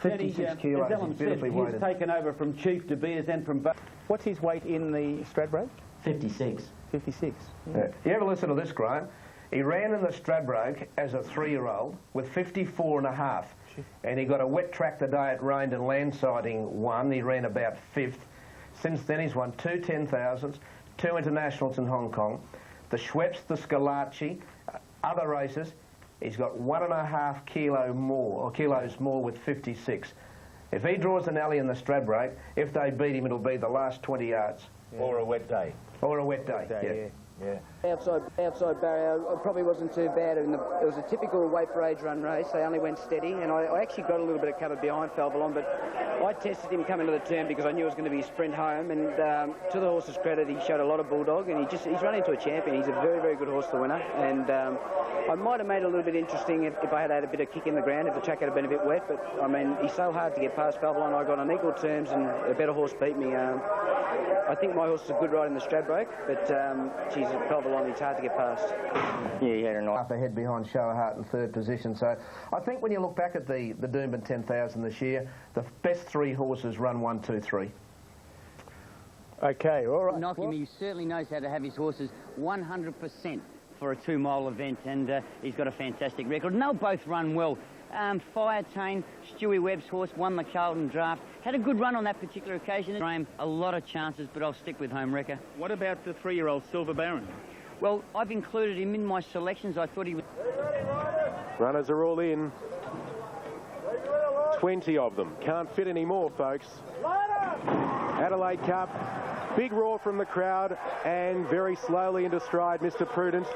56 kilos, he's beautifully weighted. He's taken over from Chief De Beers and from... What's his weight in the Stradbroke? 56. 56. Yeah. You ever listen to this, Graham? He ran in the Stradbroke as a 3-year-old with 54.5, and he got a wet track the day it rained and landsliding won. He ran about 5th. Since then he's won 2 10,000s, 2 internationals in Hong Kong, the Schweppes, the Scalacci, other races. He's got 1.5 kilos more with 56. If he draws an alley in the Stradbroke, if they beat him, it'll be the last 20 yards. Yeah. Or a wet day. Or a wet day, yeah. Yeah. Outside barrier, it probably wasn't too bad. It was a typical weight for age run race. They only went steady, and I actually got a little bit of cover behind Valvolon, but I tested him coming to the turn because I knew it was going to be a sprint home, and to the horse's credit, he showed a lot of bulldog, and he's run into a champion. He's a very, very good horse, the winner, and I might have made it a little bit interesting if I had had a bit of kick in the ground, if the track had been a bit wet, but I mean, he's so hard to get past Valvolon. I got on equal terms, and a better horse beat me. I think my horse is a good ride in the Stradbroke, but geez, Valvolon, he's hard to get past. Yeah, he had a nice up ahead behind Shower Heart in 3rd position. So I think when you look back at the Doomben 10,000 this year, the best 3 horses run 1, 2, 3. Okay, all right. Knock him, he certainly knows how to have his horses 100% for a 2-mile event, and he's got a fantastic record. And they'll both run well. Fire Chain, Stewie Webb's horse, won the Carlton Draft. Had a good run on that particular occasion. A lot of chances, but I'll stick with Home Wrecker. What about the 3-year-old Silver Baron? Well, I've included him in my selections. I thought he was... Runners are all in. 20 of them. Can't fit any more, folks. Adelaide Cup. Big roar from the crowd, and very slowly into stride, Mr. Prudence.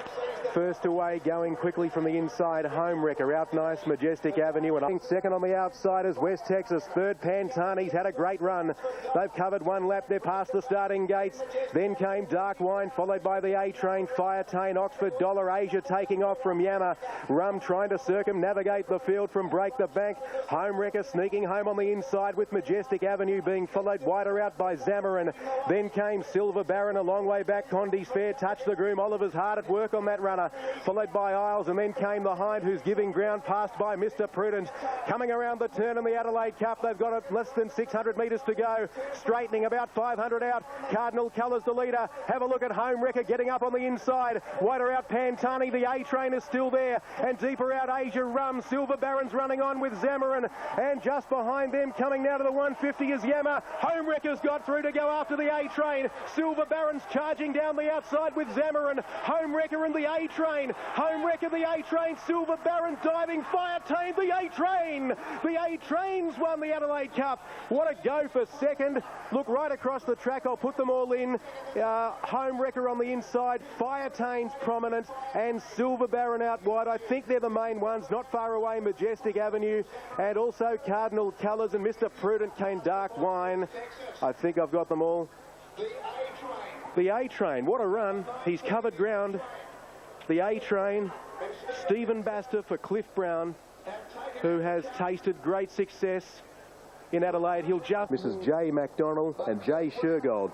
First away, going quickly from the inside, Home Wrecker. Out nice, Majestic Avenue. And second on the outside is West Texas. Third, Pantani's had a great run. They've covered 1 lap. They're past the starting gates. Then came Dark Wine, followed by the A-Train, Fire Chain, Oxford, Dollar Asia taking off from Yama. Rum trying to circumnavigate the field from Break the Bank. Home Wrecker sneaking home on the inside with Majestic Avenue being followed wider out by Zamarin. Then came Silver Baron a long way back. Condi's Fair touched the groom. Oliver's hard at work on that runner, followed by Isles, and then came the Hind, who's giving ground, passed by Mr. Prudence. Coming around the turn in the Adelaide Cup, they've got less than 600 metres to go, straightening about 500 out. Cardinal Colours the leader. Have a look at Home Wrecker getting up on the inside. Wider out Pantani, the A-Train is still there, and deeper out Asia Rum. Silver Baron's running on with Zamarin, and just behind them, coming now to the 150 is Yama. Home Wrecker's got through to go after the A-Train. Silver Baron's charging down the outside with Zamarin. Home Wrecker and the A-Train. Home wrecker, the A-Train. Silver Baron diving, fire tamed the A-Train. The A-Train's won the Adelaide Cup. What a go for second. Look right across the track. I'll put them all in. Home wrecker on the inside. Fire tame's prominent. And Silver Baron out wide. I think they're the main ones. Not far away, Majestic Avenue. And also Cardinal Colours and Mr. Prudent Cane Dark Wine. I think I've got them all. The A-Train, what a run. He's covered ground. The A-Train, Stephen Baster for Cliff Brown, who has tasted great success in Adelaide. He'll just... Mrs. J. MacDonald and Jay Shergold.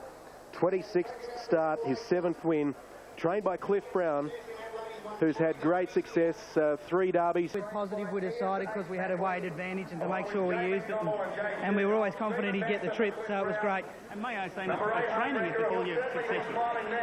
26th start, his 7th win. Trained by Cliff Brown, who's had great success, 3 derbies. With positive, we decided because we had a weight advantage and to make sure we used it, and we were always confident he'd get the trip, so it was great. And may I say, training is the call your succession?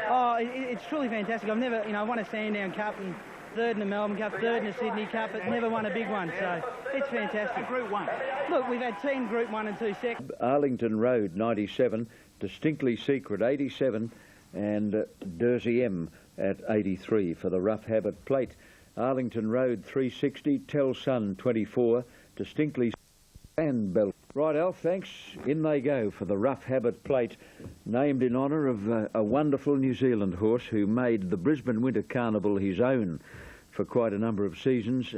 Oh, it's truly fantastic. I've never, won a Sandown Cup and 3rd in the Melbourne Cup, 3rd in the Sydney Cup, but never won a big one, so it's fantastic. Group 1. Look, we've had team Group 1 and 2 seconds. Arlington Road, 97, Distinctly Secret, 87, and Dersey M at 83 for the Rough Habit Plate. Arlington Road 360, Tell Sun 24, Distinctly and Bell. Right, Alf, thanks. In they go for the Rough Habit Plate, named in honour of a wonderful New Zealand horse who made the Brisbane Winter Carnival his own for quite a number of seasons,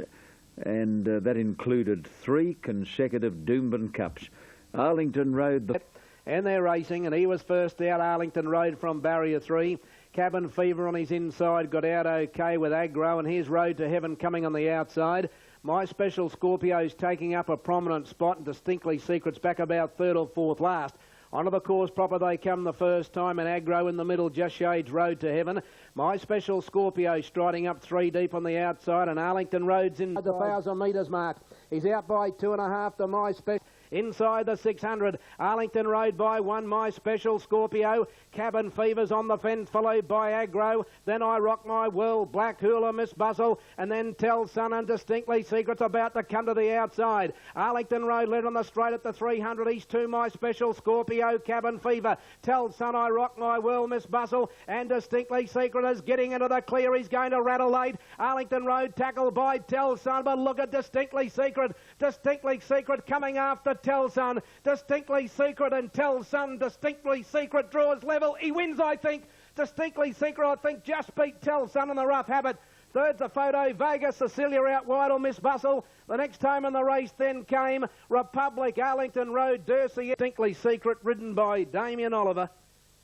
and that included 3 consecutive Doomben Cups. Arlington Road... And they're racing, and he was first out, Arlington Road from barrier 3. Cabin Fever on his inside, got out okay with Aggro, and here's Road to Heaven coming on the outside. My Special Scorpio's taking up a prominent spot, and Distinctly Secret's back about 3rd or 4th last. Onto the course proper they come the first time, and Aggro in the middle just shades Road to Heaven. My Special Scorpio striding up 3 deep on the outside, and Arlington Road's in the 1,000 metres mark. He's out by 2.5 to My Special. Inside the 600, Arlington Road by 1, My Special Scorpio. Cabin Fever's on the fence, followed by Aggro. Then I Rock My World, Black Hula, Miss Bustle, and then Tell Sun and Distinctly Secret's about to come to the outside. Arlington Road led on the straight at the 300. East 2, My Special Scorpio, Cabin Fever. Tell Sun, I Rock My World, Miss Bustle, and Distinctly Secret is getting into the clear. He's going to rattle late. Arlington Road tackled by Tell Sun, but look at Distinctly Secret. Distinctly Secret coming after Tell Sun. Distinctly Secret and Tell Sun. Distinctly Secret draws level. He wins, I think. Distinctly Secret, I think, just beat Tell Sun in the Rough Habit. Third's a photo. Vegas, Cecilia out wide on Miss Bustle. The next time in the race then came Republic, Arlington Road, Dersey. Distinctly Secret, ridden by Damien Oliver,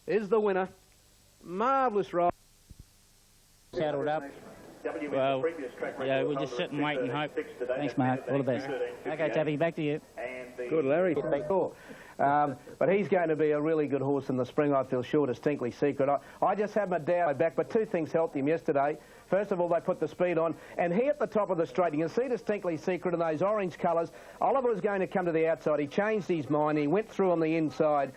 is the winner. Marvellous ride. Saddled up. Well, yeah, we'll just sit and wait and hope. Thanks, Mark. All the best. Okay, Tabby, back to you. Good, Larry. But he's going to be a really good horse in the spring, I feel sure. Distinctly Secret. I just had my doubt back, but 2 things helped him yesterday. First of all, they put the speed on, and he at the top of the straight, you can see Distinctly Secret in those orange colours. Oliver was going to come to the outside. He changed his mind. He went through on the inside.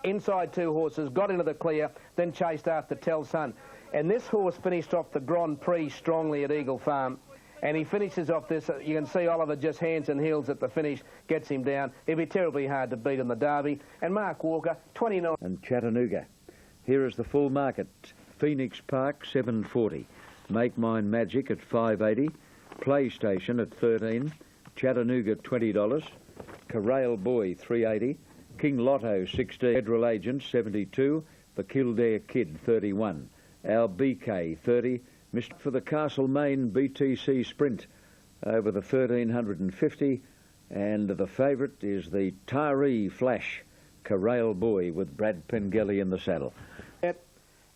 Inside 2 horses, got into the clear, then chased after Tell Sun. And this horse finished off the Grand Prix strongly at Eagle Farm. And he finishes off this. You can see Oliver just hands and heels at the finish, gets him down. He'll be terribly hard to beat in the Derby. And Mark Walker, 29. And Chattanooga. Here is the full market. Phoenix Park, 740. Make Mine Magic at 580. PlayStation at 13. Chattanooga, $20. Corral Boy, 380. King Lotto, 16. Federal Agent, 72. The Kildare Kid, 31. Our BK, 30. Missed for the Castlemaine BTC Sprint over the 1350, and the favourite is the Taree Flash Corral Boy with Brad Pengelly in the saddle.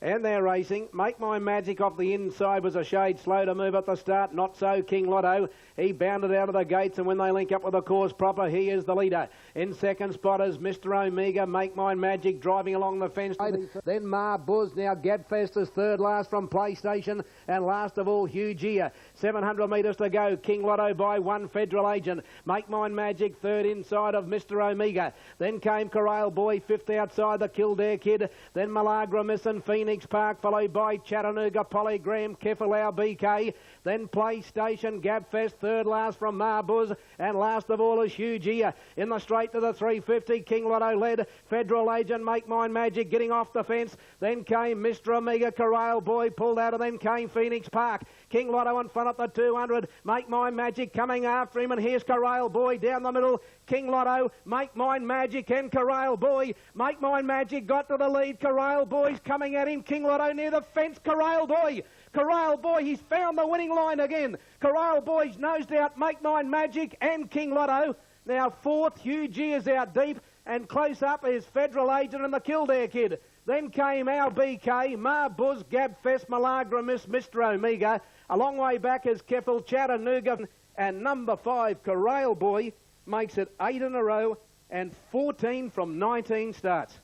And they're racing. Make My Magic off the inside was a shade slow to move at the start. Not so King Lotto. He bounded out of the gates, and when they link up with the course proper, he is the leader. In second spot is Mr. Omega. Make My Magic driving along the fence. Then Mar Buzz. Now Gabfest is 3rd last from PlayStation. And last of all, Hugh Gia. 700 metres to go. King Lotto by 1 Federal Agent. Make My Magic 3rd inside of Mr. Omega. Then came Corral Boy 5th outside the Kildare Kid. Then Malagra Miss and Phoenix. Phoenix Park, followed by Chattanooga, Polygram, Keffalau, BK. Then PlayStation, Gabfest, third last from Marbuz, and last of all is Hughie. In the straight to the 350, King Lotto led. Federal Agent, Make Mine Magic, getting off the fence. Then came Mr. Amiga, Corral Boy pulled out, and then came Phoenix Park. King Lotto in front at the 200. Make Mine Magic coming after him, and here's Corral Boy down the middle. King Lotto, Make Mine Magic, and Corral Boy. Make Mine Magic got to the lead. Corral Boy's coming at him. King Lotto near the fence. Corral Boy. Corral Boy, he's found the winning line again. Corral Boy's nosed out Make Mine Magic and King Lotto. Now fourth, Hughie is out deep, and close up is Federal Agent and the Kildare Kid. Then came our BK, Marbuz, Gabfest, Malagra, Mr. Omega. A long way back is Keffel, Chattanooga, and number 5, Corral Boy, makes it 8 in a row and 14 from 19 starts.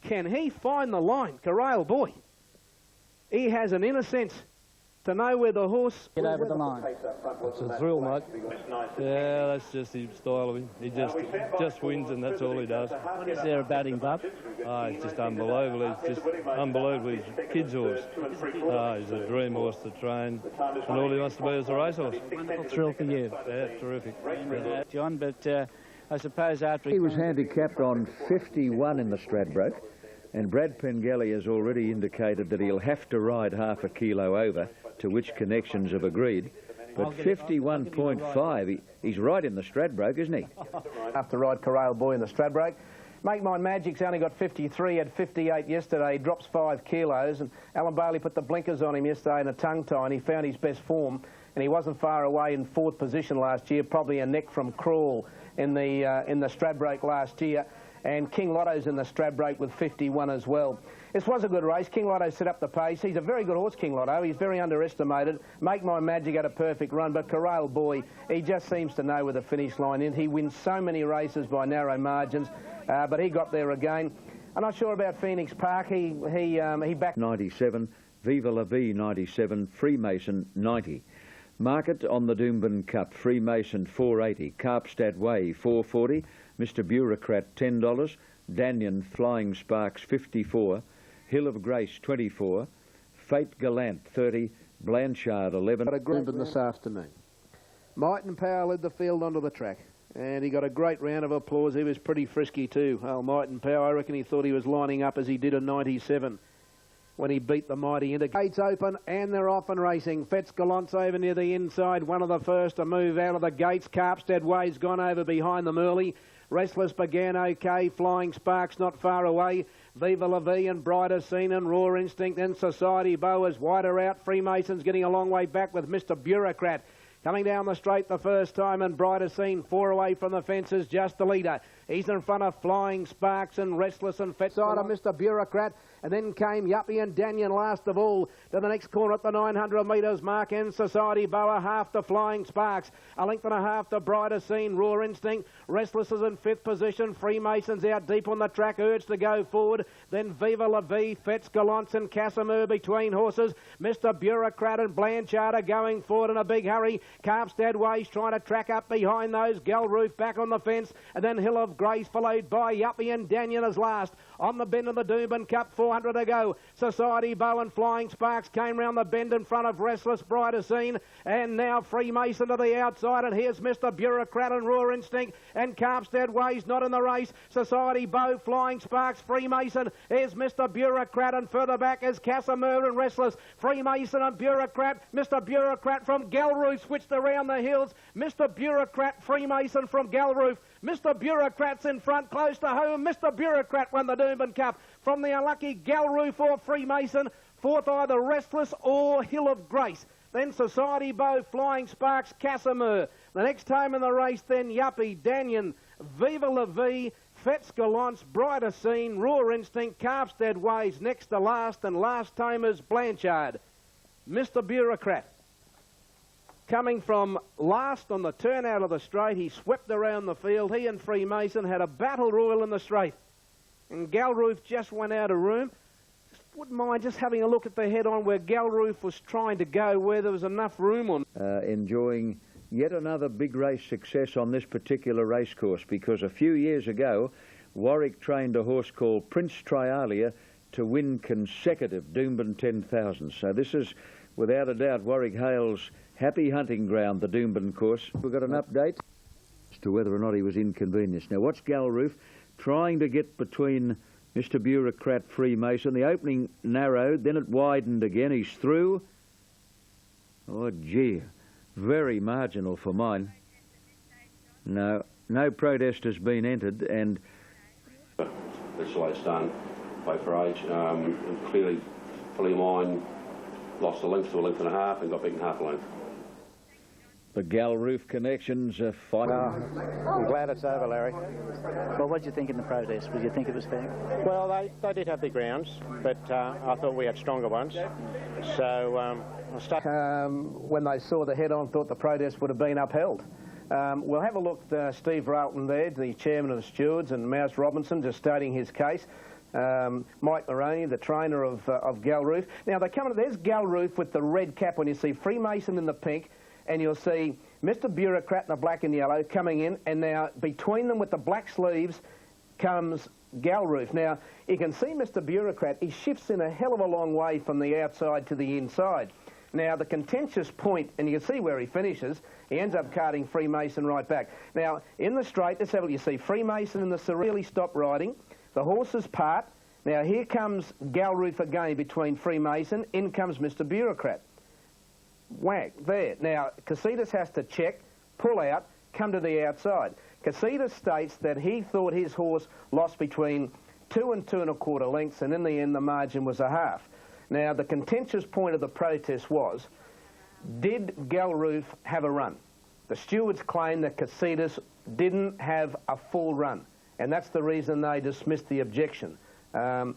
Can he find the line, Corral Boy? He has an inner sense to know where the horse... Get over the line. It's a thrill, mate. Yeah, that's just his style of him. He just wins, and that's all he does. What is there about him, Bub? Oh, he's just unbelievable. He's just unbelievable. He's a kid's horse. Oh, he's a dream horse to train, and all he wants to be is a racehorse. Wonderful thrill for you. Yeah, terrific. John, but I suppose after... He was handicapped on 51 in the Stradbroke, and Brad Pengelly has already indicated that he'll have to ride half a kilo over, to which connections have agreed. But 51.5, he's right in the Stradbroke, isn't he? Have to ride Corral Boy in the Stradbroke. Make Mine Magic's only got 53, had 58 yesterday. He drops 5 kilos, and Alan Bailey put the blinkers on him yesterday in a tongue tie, and he found his best form, and he wasn't far away in 4th position last year, probably a neck from crawl in the Stradbroke last year. And King Lotto's in the Stradbroke with 51 as well. This was a good race. King Lotto set up the pace. He's a very good horse, King Lotto. He's very underestimated. Make My Magic had a perfect run, but Corral Boy, he just seems to know where the finish line is. He wins so many races by narrow margins, but he got there again. I'm not sure about Phoenix Park. He backed 97, Viva La Vie 97, Freemason 90. Market on the Doomben Cup, Freemason 480, Carpstad Way 440, Mr. Bureaucrat $10, Danyon Flying Sparks 54, Hill of Grace 24, Fate Gallant 30, Blanchard 11. Got a group in this afternoon. Might and Power led the field onto the track, and he got a great round of applause. He was pretty frisky too. Oh, Might and Power, I reckon he thought he was lining up as he did in 97 when he beat the mighty Inter. Gates open, and they're off and racing. Fets Gallant's over near the inside, one of the first to move out of the gates. Carpstad Way's gone over behind them early. Restless began okay, Flying Sparks not far away. Viva La Vie and Brighter Scene and Raw Instinct and Society Bow is wider out. Freemason's getting a long way back with Mr. Bureaucrat. Coming down the straight the first time, and Brighter Scene 4 away from the fences, just the leader. He's in front of Flying Sparks and Restless and Fat side of Mr. Bureaucrat. And then came Yuppie and Danyon last of all to the next corner at the 900 metres mark, and Society Boa half to Flying Sparks. A length and a half to Brighter Scene, Raw Instinct. Restless is in 5th position. Freemason's out deep on the track, urged to go forward. Then Viva La Vie, Fets Gallants and Casimir between horses. Mr. Bureaucrat and Blanchard are going forward in a big hurry. Carpstad Way's trying to track up behind those. Galroof back on the fence. And then Hill of Grace followed by Yuppie and Danyon as last. On the bend of the Doomben Cup, 400 to go. Society Bow and Flying Sparks came round the bend in front of Restless, Brighter Scene. And now Freemason to the outside. And here's Mr. Bureaucrat and Raw Instinct. And Carpstad Way's not in the race. Society Bow, Flying Sparks, Freemason. Here's Mr. Bureaucrat, and further back is Casimir and Restless. Freemason and Bureaucrat. Mr. Bureaucrat from Galroof switched around the hills. Mr. Bureaucrat, Freemason from Galroof. Mr. Bureaucrat's in front, close to home. Mr. Bureaucrat won the Doomben Cup from the unlucky Galroof or Freemason. Fourth either Restless or Hill of Grace. Then Society Bow, Flying Sparks, Casimir. The next time in the race then Yuppie, Danyon, Viva La Vie, Fets Gallants, Brighter Scene, Raw Instinct, Carpstad Ways next to last, and last timers Blanchard. Mr. Bureaucrat. Coming from last on the turn out of the straight, he swept around the field. He and Freemason had a battle royal in the straight. And Galroof just went out of room. Wouldn't mind just having a look at the head-on where Galroof was trying to go, where there was enough room on. Enjoying yet another big race success on this particular racecourse, because a few years ago, Warwick trained a horse called Prince Trialia to win consecutive Doomben 10,000. So this is, without a doubt, Warwick Hale's happy hunting ground, the Doomben course. We've got an update as to whether or not he was inconvenienced. Now watch Galroof trying to get between Mr. Bureaucrat Freemason. The opening narrowed, then it widened again. He's through. Oh, gee, very marginal for mine. No protest has been entered, and that's the way it's done, weight for age. And clearly, Fully Mine lost a length to a length and a half and got beaten half a length. The Galroof connections are fighting. I'm glad it's over, Larry. Well, what did you think in the protest? Did you think it was fair? Well, they did have the grounds, but I thought we had stronger ones. So when they saw the head-on, thought the protest would have been upheld. We'll have a look at Steve Ralton there, the chairman of the stewards, and Mouse Robinson just stating his case. Mike Moroney, the trainer of Galroof. Now, there's Galroof with the red cap when you see Freemason in the pink, and you'll see Mr. Bureaucrat in the black and yellow coming in, and now between them with the black sleeves comes Galroof. Now, you can see Mr. Bureaucrat, he shifts in a hell of a long way from the outside to the inside. Now, the contentious point, and you can see where he finishes, he ends up carting Freemason right back. Now, in the straight, let's have a look. You see Freemason and the really stop riding. The horses part. Now, here comes Galroof again between Freemason. In comes Mr. Bureaucrat. Whack, there. Now, Casitas has to check, pull out, come to the outside. Casitas states that he thought his horse lost between 2 and 2 1/4 lengths, and in the end, the margin was a half. Now, the contentious point of the protest was, did Galroof have a run? The stewards claim that Casitas didn't have a full run, and that's the reason they dismissed the objection. I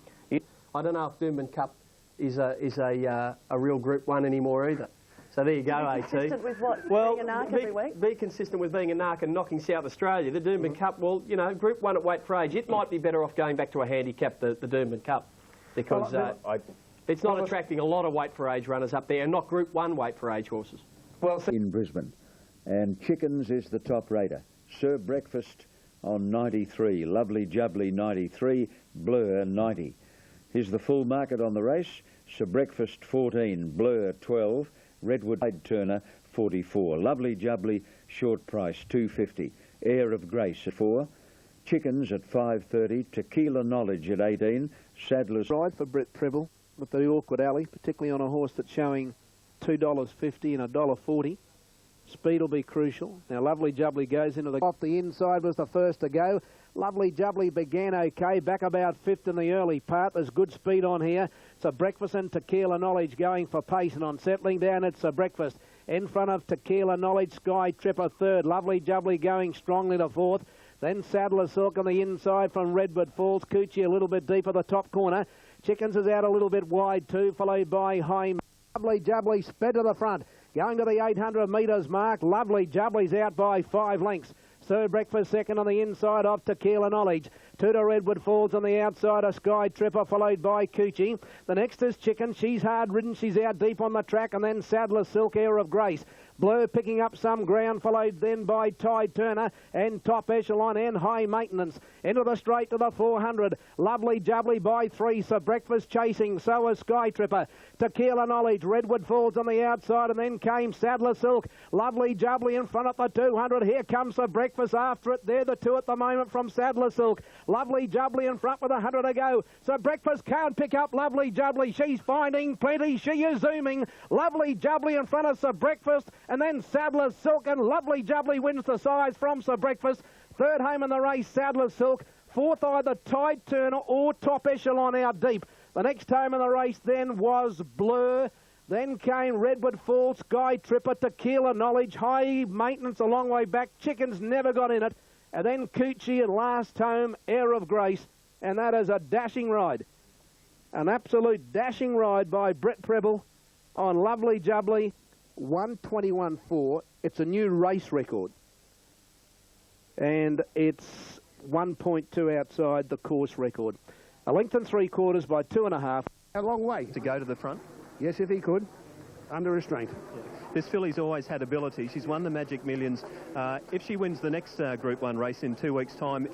don't know if Doomben Cup is a real Group 1 anymore either. So there you go, AT. Consistent with what? Well, being a narc every week? Be consistent with being a narc and knocking South Australia. The Doomben Cup, well, you know, Group 1 at weight for age, it might be better off going back to a handicap, the Doomben Cup, because it's not attracting a lot of weight for age runners up there, and not Group 1 weight for age horses. Well, in Brisbane. And Chickens is the top rater. Sir Breakfast on 93, Lovely Jubbly 93, Blur 90. Here's the full market on the race. Sir Breakfast 14, Blur 12, Redwood Turner 44, Lovely Jubbly short price 250, Air of Grace at 4, Chickens at 5.30, Tequila Knowledge at 18, Sadler's Ride for Brett Preble with the awkward alley, particularly on a horse that's showing $2.50 and $1.40. Speed will be crucial. Now, Lovely Jubbly goes into the... Off the inside was the first to go. Lovely Jubbly began okay, back about 5th in the early part. There's good speed on here. It's a Breakfast and Tequila Knowledge going for pace, and on settling down, it's a Breakfast. In front of Tequila Knowledge, Sky Tripper 3rd. Lovely Jubbly going strongly to 4th. Then Sadler Silk on the inside from Redwood Falls. Coochie a little bit deeper the top corner. Chickens is out a little bit wide too, followed by High. Lovely Jubbly sped to the front. Going to the 800 metres mark. Lovely Jubbly's out by 5 lengths. Sir Breakfast second on the inside of Tequila Knowledge. 2 to Redwood Falls on the outside, a Sky Tripper followed by Coochie. The next is Chicken. She's hard ridden. She's out deep on the track. And then Sadler Silk, Air of Grace. Blur picking up some ground, followed then by Tide Turner and Top Echelon and High Maintenance. Into the straight to the 400. Lovely Jubbly by 3. Sir Breakfast chasing. So is Sky Tripper. Tequila Knowledge. Redwood Falls on the outside, and then came Sadler Silk. Lovely Jubbly in front at the 200. Here comes Sir Breakfast after it. They're the two at the moment from Sadler Silk. Lovely Jubbly in front with 100 to go. Sir Breakfast can't pick up Lovely Jubbly. She's finding plenty. She is zooming. Lovely Jubbly in front of Sir Breakfast, and then Sadler Silk, and Lovely Jubbly wins the size from Sir Breakfast. 3rd home in the race, Sadler Silk. 4th either Tide Turner or Top Echelon out deep. The next home in the race then was Blur. Then came Redwood Falls, Sky Tripper, Tequila Knowledge, High Maintenance a long way back. Chickens never got in it. And then Coochie and last home, Air of Grace. And that is a dashing ride. An absolute dashing ride by Brett Preble on Lovely Jubbly. 1:21.4. It's a new race record. And it's 1.2 outside the course record. A length and 3/4 by 2.5. A long way to go to the front. Yes, if he could. Under restraint. Yeah. This filly's always had ability. She's won the Magic Millions. If she wins the next Group 1 race in 2 weeks' time,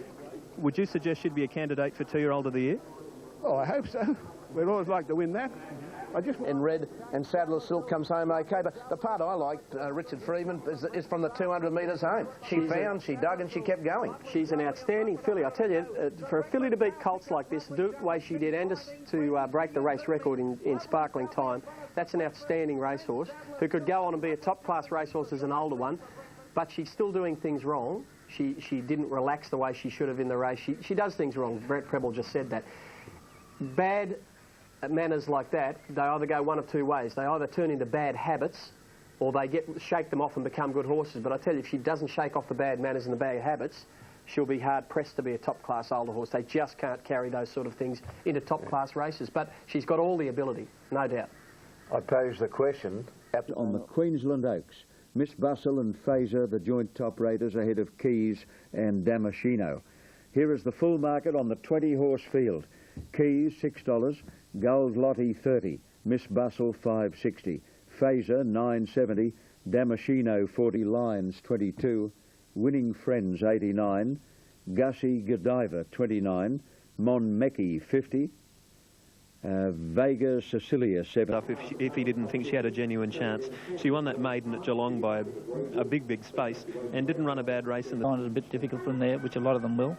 would you suggest she'd be a candidate for 2-year-old of the year? Oh, I hope so. We'd always like to win that. In red, and Sadler Silk comes home okay. But the part I liked, Richard Freeman, is from the 200 metres home. She dug, and she kept going. She's an outstanding filly. I tell you, for a filly to beat colts like this, do it the way she did, and to break the race record in sparkling time, that's an outstanding racehorse who could go on and be a top-class racehorse as an older one, but she's still doing things wrong. She didn't relax the way she should have in the race. She does things wrong. Brett Preble just said that. Bad manners like that, they either go one of two ways. They either turn into bad habits, or they shake them off and become good horses. But I tell you, if she doesn't shake off the bad manners and the bad habits, she'll be hard-pressed to be a top-class older horse. They just can't carry those sort of things into top-class races. But she's got all the ability, no doubt. I pose the question. On the Queensland Oaks, Miss Bustle and Fazer, the joint top raters, ahead of Keys and Damasceno. Here is the full market on the 20-horse field. Keys, $6. Gold Lottie, $30. Miss Bustle, $5.60. Fazer, $9.70. Damasceno, 40 lines, $22. Winning Friends, $89. Gussie Godiva, $29. Monmeki, $50. Vega Cecilia, $7. If he didn't think she had a genuine chance. She won that maiden at Geelong by a big space and didn't run a bad race. In the Find it a bit difficult from there, which a lot of them will.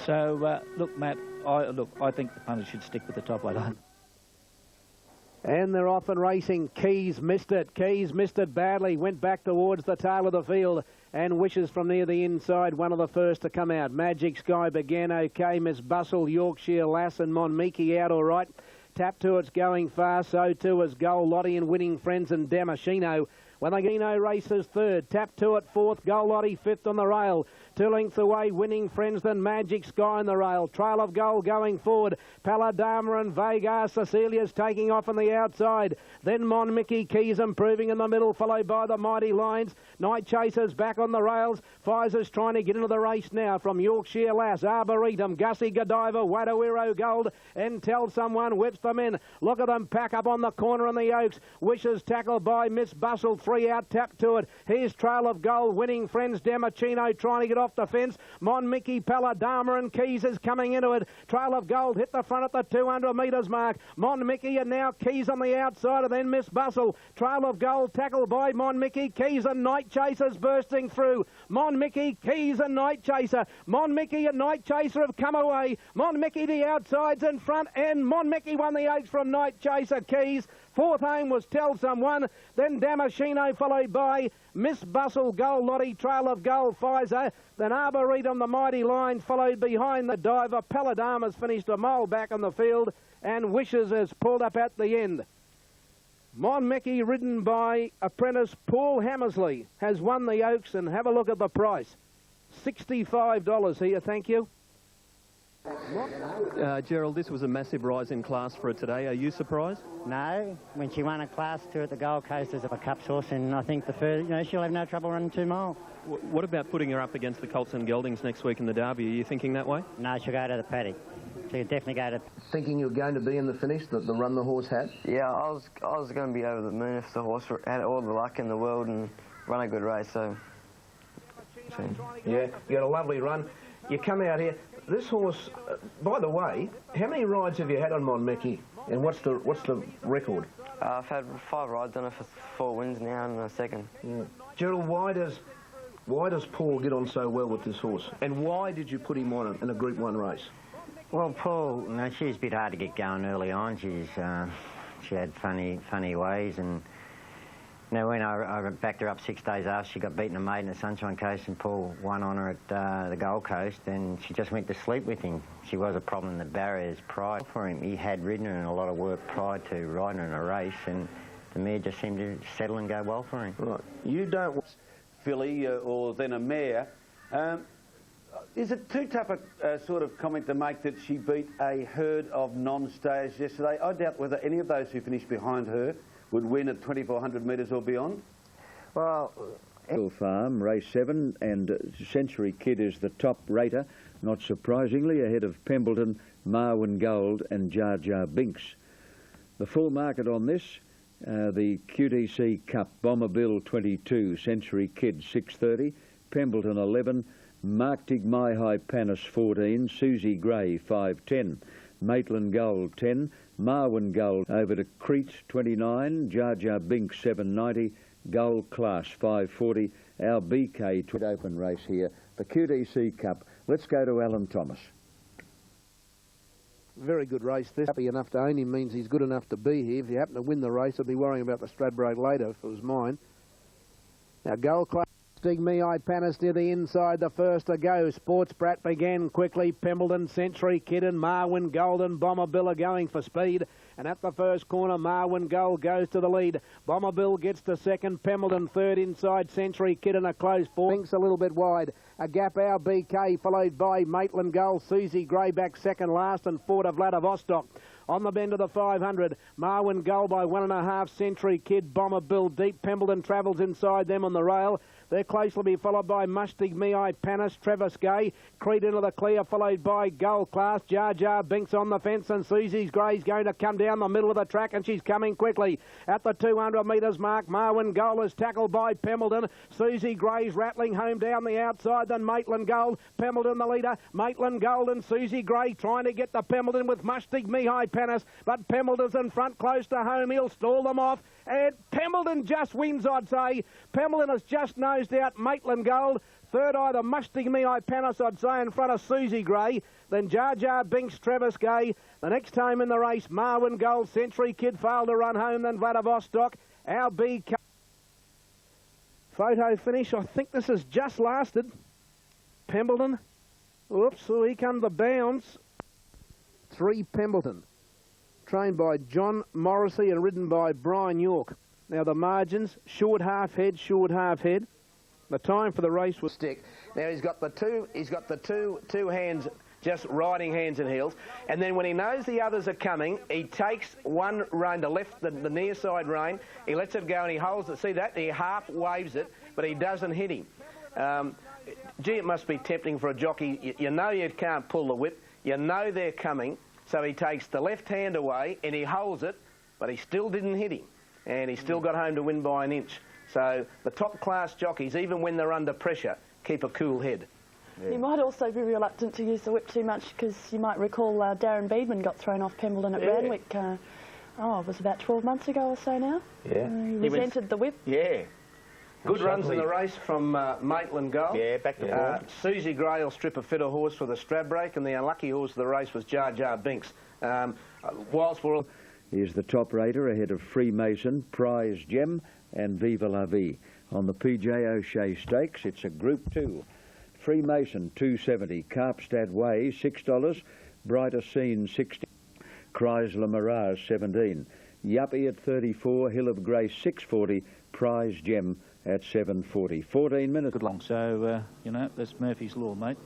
So, look, Matt, I think the punters should stick with the top weight line. And they're off and racing. Keys missed it. Keys missed it badly. Went back towards the tail of the field. And Wishes from near the inside, one of the first to come out. Magic Sky began okay. Miss Bustle, Yorkshire Lass and Monmeki out all right. Tap to It's going fast. So too is Gold Lottie and Winning Friends and Damasceno. When the Gino races third. Tap to It fourth. Gold Lottie fifth on the rail. 2 lengths away, Winning Friends, then Magic Sky on the rail. Trail of Gold going forward. Paladama and Vega. Cecilia's taking off on the outside. Then Monmeki, Keys improving in the middle, followed by the Mighty Lions. Night Chasers back on the rails. Pfizer's trying to get into the race now from Yorkshire Lass, Arboretum, Gussie Godiva, Wadawiro Gold, and Tell Someone whips them in. Look at them pack up on the corner on the Oaks. Wishes tackled by Miss Bustle, 3 out, Tap to It. Here's Trail of Gold, Winning Friends, Damasceno trying to get off the fence. Monmeki, Paladama and Keys is coming into it. Trail of Gold hit the front at the 200 metres mark. Monmeki and now Keys on the outside, and then Miss Bustle. Trail of Gold tackled by Monmeki, Keys and Night Chasers bursting through. Monmeki, Keys and Night Chaser. Monmeki and Night Chaser have come away. Monmeki the outsides in front, and Monmeki won the Oaks from Night Chaser. Keys. Fourth home was Tell Someone, then Damasceno followed by Miss Bustle, Gold Lottie, Trail of Gold, Pfizer, then Arboretum, the Mighty Lions, followed behind the Diver. Paladama's finished a mile back on the field, and Wishes has pulled up at the end. Monmeki, ridden by apprentice Paul Hammersley, has won the Oaks, and have a look at the price. $65 here, thank you. Gerald, this was a massive rise in class for her today. Are you surprised? No. When she won a Class 2 at the Gold Coast as a Cups horse, and I think the first, she'll have no trouble running 2 miles. What about putting her up against the Colts and Geldings next week in the Derby? Are you thinking that way? No, she'll go to the paddock. She'll definitely go to... Thinking you were going to be in the finish, the run the horse had? Yeah, I was going to be over the moon if the horse had all the luck in the world and run a good race, so... Yeah, you had a lovely run. You come out here. This horse, by the way, how many rides have you had on Monmeki? And what's the record? I've had 5 rides on it for 4 wins now and a second. Yeah. Gerald, why does Paul get on so well with this horse? And why did you put him on in a Group 1 race? Well, Paul, she's a bit hard to get going early on. She had funny ways, and when I backed her up 6 days after she got beaten a maiden at Sunshine Coast, and Paul won on her at the Gold Coast, and she just went to sleep with him. She was a problem in the barriers prior for him. He had ridden her in a lot of work prior to riding her in a race, and the mare just seemed to settle and go well for him. Right. You don't want filly or then a mare. Is it too tough a sort of comment to make that she beat a herd of non-stayers yesterday? I doubt whether any of those who finished behind her would win at 2,400 metres or beyond. Well, Farm, race 7, and Century Kid is the top rater, not surprisingly, ahead of Pembleton, Marwin Gold and Jar Jar Binks. The full market on this, the QTC Cup, Bomber Bill 22, Century Kid 6.30, Pembleton 11, Marktig My High Panis 14, Susie Gray 5.10. Maitland Gold 10, Marwin Gold over to Crete 29, Jar Jar Binks 790, Gold Class 540, our BK open race here, the QTC Cup. Let's go to Alan Thomas. Very good race this. Happy enough to own him means he's good enough to be here. If you happen to win the race, I'll be worrying about the Stradbroke later if it was mine. Now, Gold Class, Stigmei Panis near the inside, the first to go. Sports Brat began quickly. Pembledon, Century Kid and Marwin Gold and Bomber Bill are going for speed. And at the first corner, Marwin Gold goes to the lead. Bomber Bill gets to second. Pembledon third inside. Century Kid and a close fourth. Binks a little bit wide. A gap our BK followed by Maitland Gold. Susie Gray back second last and fourth of Vladivostok. On the bend of the 500, Marwin Gold by 1.5. Century Kid, Bomber Bill deep. Pembledon travels inside them on the rail. They're closely be followed by Mustigmei Panis, Travis Gay, Crete into the clear, followed by Gold Class, Jar Jar Binks on the fence, and Susie Gray's going to come down the middle of the track, and she's coming quickly. At the 200 metres mark, Marwin Gold is tackled by Pembledon. Susie Gray's rattling home down the outside, then Maitland Gold. Pembledon the leader, Maitland Gold and Susie Gray trying to get the Pembledon with Mustigmei Panis, but Pembledon's in front close to home. He'll stall them off. And Pembledon just wins, I'd say. Pembledon has just nosed out Maitland Gold. Third either Mustigmei Panis, I'd say, in front of Susie Gray. Then Jar Jar Binks, Travis Gay. The next time in the race, Marwin Gold, Century Kid failed to run home. Then Vladivostok, our BK. Photo finish. I think this has just lasted. Pembledon. Oops, so here come the bounds. 3 Pembledon. Trained by John Morrissey and ridden by Brian York. Now the margins, short half head, short half head. The time for the race was stick. Now he's got the two hands, just riding hands and heels. And then when he knows the others are coming, he takes one rein, the near side rein, he lets it go and he holds it. See that? He half waves it, but he doesn't hit him. Gee, it must be tempting for a jockey. You know you can't pull the whip. You know they're coming. So he takes the left hand away and he holds it, but he still didn't hit him. And he still got home to win by an inch. So the top class jockeys, even when they're under pressure, keep a cool head. Yeah. You might also be reluctant to use the whip too much because you might recall Darren Beedman got thrown off Pembledon at Randwick, it was about 12 months ago or so now. Yeah. He resented the whip. Yeah. Good runs in the race from Maitland Gold. Yeah, back to form. Susie Gray will strip a fitter horse for the Stradbroke, and the unlucky horse of the race was Jar Jar Binks. Whilst we're all... Here's the top raider ahead of Freemason, Prize Gem and Viva La Vie. On the PJ O'Shea Stakes, it's a Group 2. Freemason, 270. Carpstad Way, $6. Brighter Scene, 60. Chrysler Mirage, 17. Yuppie at 34. Hill of Grace, 640. Prize Gem at 7:40. 14 minutes. Good long. So, that's Murphy's Law, mate.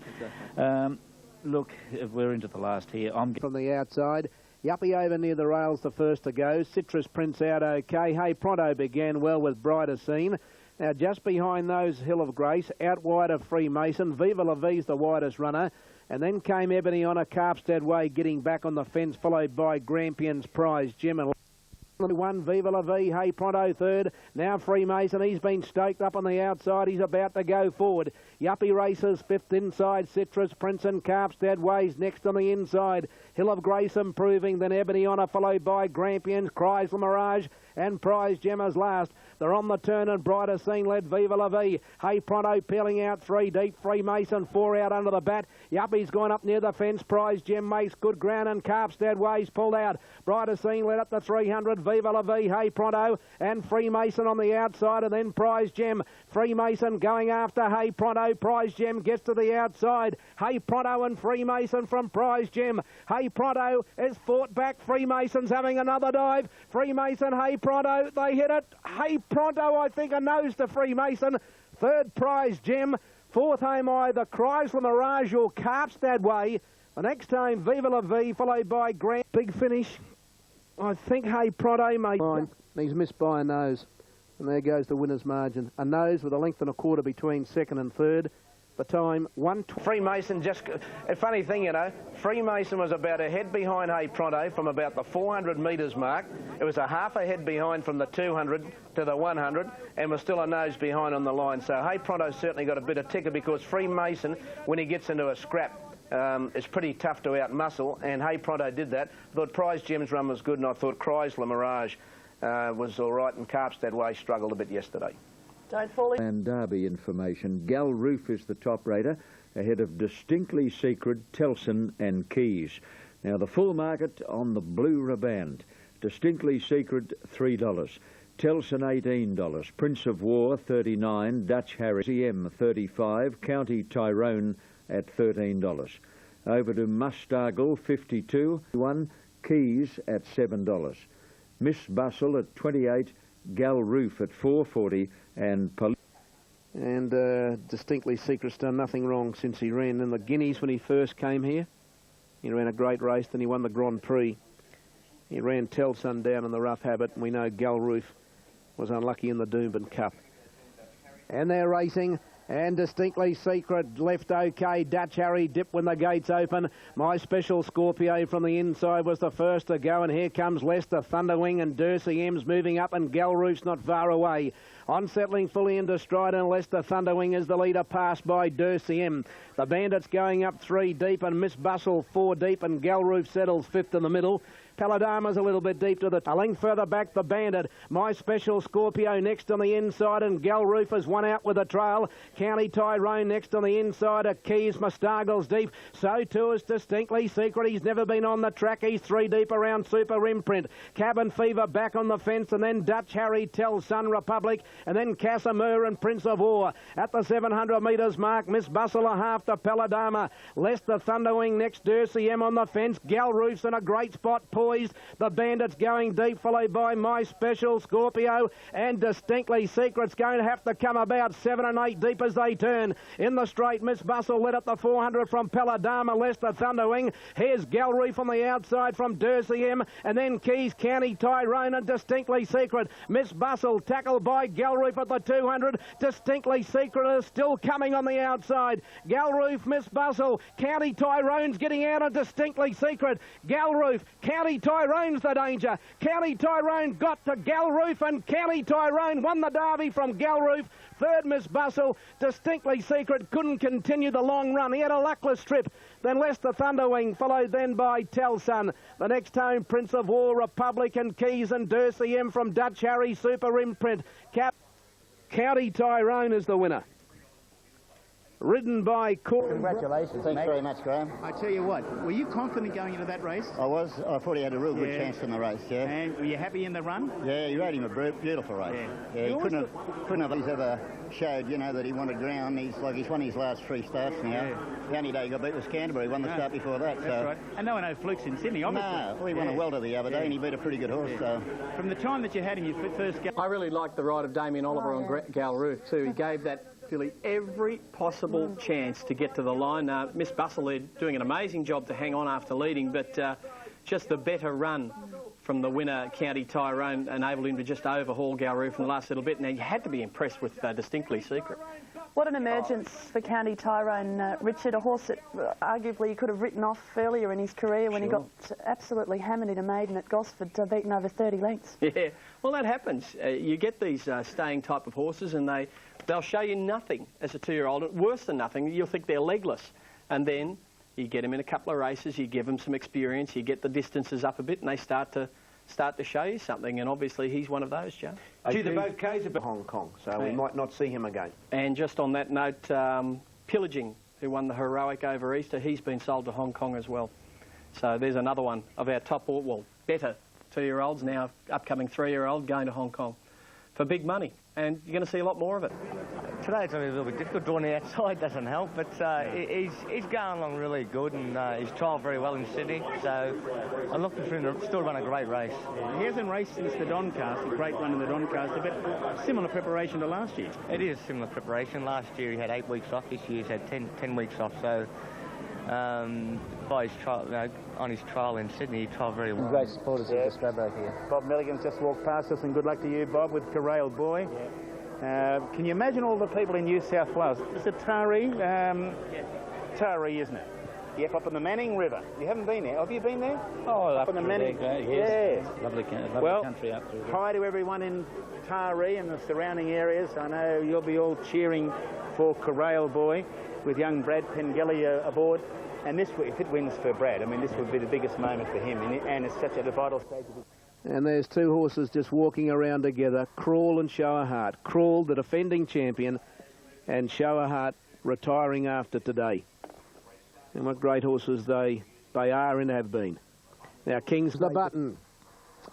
Look, we're into the last here. I'm from the outside. Yuppie over near the rails, the first to go. Citrus Prince out okay. Hey Pronto began well with Brighter Scene. Now, just behind those, Hill of Grace, out wide of Freemason. Viva La Vie's the widest runner. And then came Ebony on a Carpstad Way, getting back on the fence, followed by Grampion's Prize Gem and 1, Viva La Vie, Hey Pronto third. Now Freemason, he's been staked up on the outside. He's about to go forward. Yuppie races, 5th inside. Citrus Prince and Carpstad Ways next on the inside. Hill of Grace improving, then Ebony Honor, followed by Grampians, Chrysler Mirage, and Prize Gemmers last. They're on the turn and Brighter Scene led Viva La Vie. Hey Pronto peeling out 3 deep. Freemason 4 out under the bat. Yuppie's gone up near the fence. Prize Gem makes good ground and Carpstad Ways pulled out. Brighter Scene led up to 300. Viva La Vie, Hey Pronto and Freemason on the outside, and then Prize Gem. Freemason going after Hey Pronto. Prize Gem gets to the outside. Hey Pronto and Freemason from Prize Gem. Hey Pronto is fought back. Freemason's having another dive. Freemason, Hey Pronto, they hit it. Hey Pronto, I think, a nose to Freemason. 3rd Prize Gem. 4th home either Chrysler Mirage or Carpstad Way. The next time Viva La Vie, followed by Grant. Big finish. I think Hey Pronto, mate. He's missed by a nose. And there goes the winner's margin. A nose with a length and a quarter between 2nd and 3rd. The time, 1:20. Freemason just... A funny thing, Freemason was about a head behind Hey Pronto from about the 400 metres mark. It was a half a head behind from the 200 to the 100 and was still a nose behind on the line. So Hey Pronto certainly got a bit of ticker because Freemason, when he gets into a scrap, is pretty tough to outmuscle, and Hey Pronto did that. I thought Prize Gem's run was good, and I thought Chrysler Mirage was all right, and Carpstead Way struggled a bit yesterday. Don't fall in. And Derby information. Gal Roof is the top rater, ahead of Distinctly Secret, Telson and Keys. Now the full market on the Blue Riband. Distinctly Secret, $3. Telson, $18. Prince of War, $39. Dutch Harry, CM, $35. County Tyrone at $13. Over to Mustargle, $52. $1. Keys at $7. Miss Bustle at $28. Gal Roof at $4.40. And Distinctly Secret's done nothing wrong since he ran in the Guineas when he first came here. He ran a great race, then he won the Grand Prix. He ran Telson down in the rough habit, and we know Gal Roof was unlucky in the Doomben Cup. And they're racing, and Distinctly Secret left okay. Dutch Harry dipped when the gates open. My Special Scorpio from the inside was the first to go, and here comes Leicester Thunderwing, and Dursey M's moving up, and Gal Roof's not far away. On settling fully into stride, and Leicester Thunderwing is the leader, passed by Dursey M. The Bandits going up 3 deep, and Miss Bustle 4 deep, and Gal Roof settles 5th in the middle. Paladama's a little bit deep to a length further back, the Bandit. My Special Scorpio next on the inside, and Gal Roof has won out with a trail. County Tyrone next on the inside, Keys, Mustargle's deep. So too is Distinctly Secret. He's never been on the track. He's 3 deep around Super Imprint. Cabin Fever back on the fence, and then Dutch Harry, Telson Republic, and then Casimir and Prince of War. At the 700 metres mark, Miss Bustle a half to Paladama. Leicester Thunderwing next, Dursey M on the fence. Gal Roof's in a great spot, poised. The Bandits going deep, followed by My Special Scorpio, and Distinctly Secret's going to have to come about 7 and 8 deep as they turn. In the straight, Miss Bustle led at the 400 from Paladama, Leicester Thunderwing. Here's Gal Roof on the outside from Dursey M, and then Keys, County Tyrone, and Distinctly Secret. Miss Bustle tackled by Gal Roof at the 200. Distinctly Secret is still coming on the outside. Gal Roof, Miss Bustle, County Tyrone's getting out of Distinctly Secret. Gal Roof, County Tyrone's the danger. County Tyrone got to Gal Roof, and County Tyrone won the Derby from Gal Roof. Third, Miss Bustle. Distinctly Secret couldn't continue the long run. He had a luckless trip. Then Leicester Thunderwing, followed then by Telson. The next home, Prince of War, Republic, and Keys, and Dursey M from Dutch Harry, Super Imprint. County Tyrone is the winner. Ridden by Courier. Congratulations. Thanks very much, Graham. I tell you what, were you confident going into that race? I was. I thought he had a real good chance in the race, yeah. And were you happy in the run? Yeah, he rode him a beautiful race. Yeah, he couldn't have he's ever showed, you know, that he wanted ground. He's won his last 3 starts now. Yeah. The only day he got beat was Canterbury. He won the start before that. That's right. And there were no flukes in Sydney, obviously. No, he won a welter the other day, and he beat a pretty good horse. So. From the time that you had him, your first go. I really liked the ride of Damien Oliver on Gal Roof too. He gave that filly every possible chance to get to the line. Miss Bustle there doing an amazing job to hang on after leading, but just the better run from the winner, County Tyrone, enabled him to just overhaul Gal Roof in the last little bit. Now, you had to be impressed with Distinctly Secret. What an emergence for County Tyrone, Richard, a horse that arguably he could have written off earlier in his career when he got absolutely hammered in a maiden at Gosford, beaten over 30 lengths. Yeah, well, that happens. You get these staying type of horses, and they'll show you nothing as a 2-year-old. Worse than nothing, you'll think they're legless. And then you get them in a couple of races, you give them some experience, you get the distances up a bit, and they start to show you something. And obviously he's one of those, Joe. Gee, the bouquets are Hong Kong, so we might not see him again. And just on that note, Pillaging, who won the Heroic over Easter, he's been sold to Hong Kong as well. So there's another one of our top, well, better 2-year-olds, now upcoming 3-year-old, going to Hong Kong for big money. And you're going to see a lot more of it. Today it's going to be a little bit difficult. Drawing the outside doesn't help, but he's going along really good, and he's trialled very well in Sydney, so I'm looking for him to still run a great race. He hasn't raced since the Doncaster, a great run in the Doncaster, but similar preparation to last year. It is similar preparation. Last year he had 8 weeks off, this year he's had 10 weeks off, so by his trial, on his trial in Sydney, he trialled very well. Great supporters of the Scrabbo here. Bob Milligan's just walked past us, and good luck to you, Bob, with Courier Boy. Can you imagine all the people in New South Wales? Is it Taree? Taree, isn't it? Yep, up on the Manning River. You haven't been there. Have you been there? Oh, up on the Manning. Yes. Lovely country up through there. Hi to everyone in Taree and the surrounding areas. I know you'll be all cheering for Courier Boy with young Brad Pengelly aboard. And this, if it wins for Brad, I mean, this would be the biggest moment for him, and it's such a vital stage of it. And there's two horses just walking around together, Crawl and Show a Heart. Crawl, the defending champion, and Show a Heart retiring after today. And what great horses they are and have been. Now, King's the button.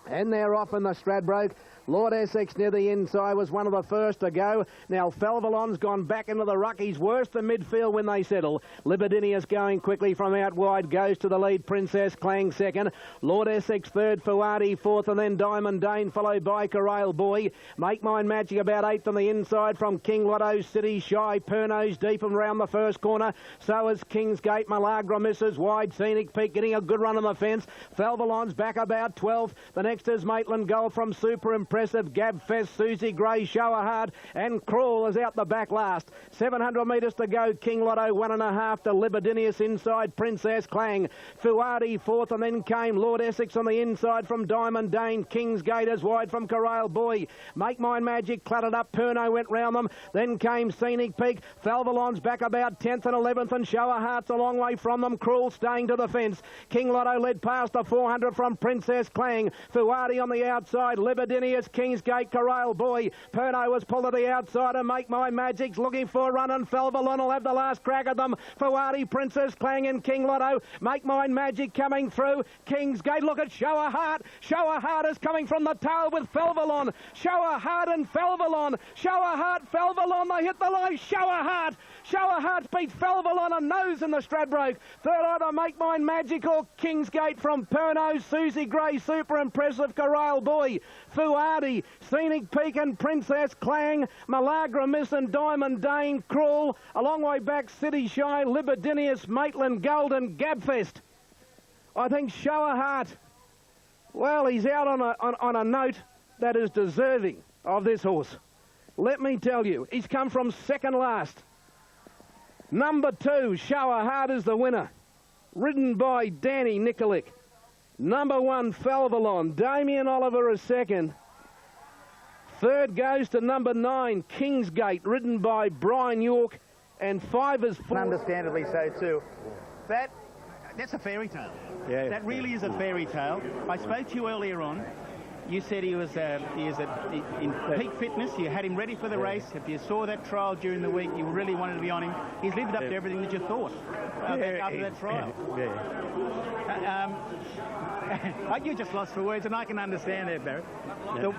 And they're off in the Stradbroke. Lord Essex near the inside was one of the first to go. Now Felvalon's gone back into the ruck. He's worse than midfield when they settle. Libidinius going quickly from out wide, goes to the lead. Princess Clang second. Lord Essex third, Fuadi fourth, and then Diamond Dane followed by Courier Boy. Make Mine Magic about eighth on the inside from King Lotto, City Shy, Perno's deep and round the first corner. So is Kingsgate. Malagra misses wide. Scenic Peak getting a good run on the fence. Felvalon's back about 12th. The next is Maitland Gold from Super Impressive. Gab Fest, Susie Gray, Show a Heart, and Crawl is out the back last. 700 metres to go. King Lotto 1.5 to Libidinius inside. Princess Clang. Fuadi fourth, and then came Lord Essex on the inside from Diamond Dane. Kingsgate is wide from Courier Boy. Make Mine Magic cluttered up. Perno went round them. Then came Scenic Peak. Felvalon's back about 10th and 11th, and Show a Heart's a long way from them. Crawl staying to the fence. King Lotto led past the 400 from Princess Clang. Fuadi on the outside. Libidinius, Kingsgate, Courier Boy. Perno was pulled to the outside, and Make My Magic's looking for a run, and Felvalon will have the last crack at them. Fuadi, Princess Clang and King Lotto. Make Mine Magic coming through. Kingsgate, look at Show a Heart. Show a Heart is coming from the tail with Felvalon. Show a Heart and Felvalon. Show a Heart, Felvalon, they hit the line. Show a Heart. Show a Heart beats Felvalon and nose in the Stradbroke. Third either Make Mine Magic or Kingsgate from Perno, Susie Gray, Super Impressive, Courier Boy. Fuadi, Scenic Peak and Princess Clang, Malagra Miss and Diamond Dane, Crawl, a long way back City Shy, Libidinius, Maitland Gold and Gabfest. I think Show a Heart, well, he's out on a note that is deserving of this horse. Let me tell you, he's come from second last. Number 2, Show a Heart is the winner, ridden by Danny Nikolic. Number 1, Felvalon. Damien Oliver is second. Third goes to number 9, Kingsgate, ridden by Brian York. And 5 is 4. Understandably so too. That's a fairy tale. Yeah. That really is a fairy tale. I spoke to you earlier on. You said he was in peak fitness. You had him ready for the race. If you saw that trial during the week, you really wanted to be on him. He's lived up to everything that you thought after that trial. You just lost for words, and I can understand that, Barry.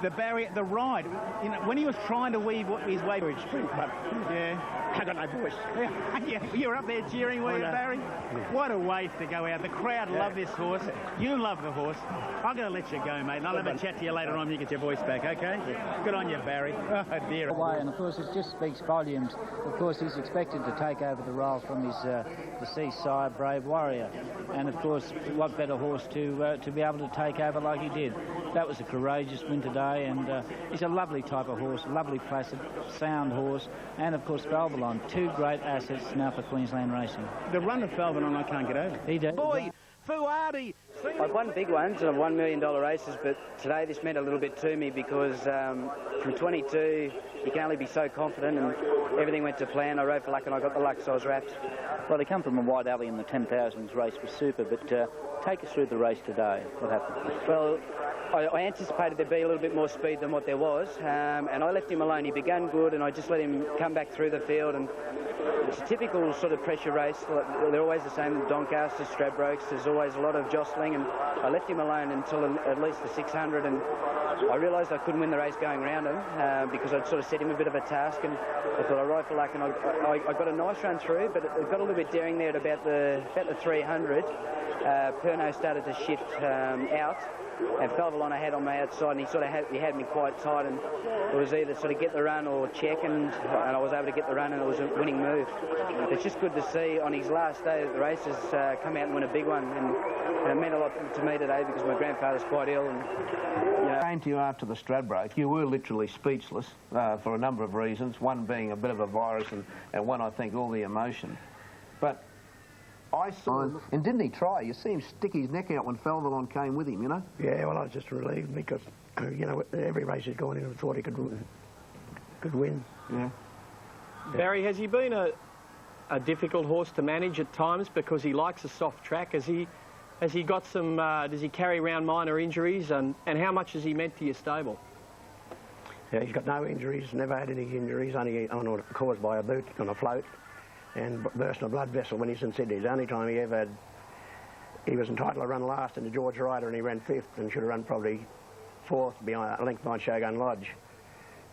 The barrier, the ride. You know, when he was trying to weave his way through sprint, but I got no voice. You were up there cheering, were you, Barry? What a way to go out. The crowd love this horse. You love the horse. I'm going to let you go, mate, and I'll have a chat to you later on when you get your voice back, okay? Good on you, Barry. Oh, dear. And of course, it just speaks volumes. Of course, he's expected to take over the role from his deceased sire, Brave Warrior. And of course, what better horse to be able to take over like he did. That was a courageous win today, and he's a lovely type of horse, lovely placid, sound horse, and of course Felvalon, 2 great assets now for Queensland racing. The run of Felvalon I can't get over. He did. Boy, Fuadi. I've won big ones and I've won $1 million races, but today this meant a little bit to me because from 22 you can only be so confident, and everything went to plan. I rode for luck and I got the luck, so I was wrapped. Well, they come from a wide alley in the 10,000s race was super, but take us through the race today. What happened? Well, I anticipated there'd be a little bit more speed than what there was, and I left him alone. He began good, and I just let him come back through the field, and it's a typical sort of pressure race. They're always the same, Doncaster, Stradbrokes. There's always a lot of jostling, and I left him alone until at least the 600, and I realised I couldn't win the race going around him because I'd sort of set him a bit of a task, and I thought I'd ride for luck, and I got a nice run through, but it got a little bit daring there at about the 300. Perno started to shift out, and Felvalon I had on my outside, and he had me quite tight, and it was either sort of get the run or check, and I was able to get the run, and it was a winning move. It's just good to see on his last day that the races come out and win a big one, and it meant a lot to me today because my grandfather's quite ill. And Came to you after the Stradbroke. You were literally speechless for a number of reasons, one being a bit of a virus, and one, I think, all the emotion. But I saw, and didn't he try? You see him stick his neck out when Felvalon came with him, you know? Yeah, well, I was just relieved because, you know, every race he's gone in and thought he could win. Yeah. Barry, has he been a difficult horse to manage at times because he likes a soft track. Has he got some, does he carry around minor injuries, and how much has he meant to your stable? Yeah, he's got no injuries, never had any injuries, only caused by a boot on a float and bursting a blood vessel when he's in Sydney. The only time he ever had, he was entitled to run last in the George Ryder and he ran 5th and should have run probably 4th, behind a length behind Shogun Lodge.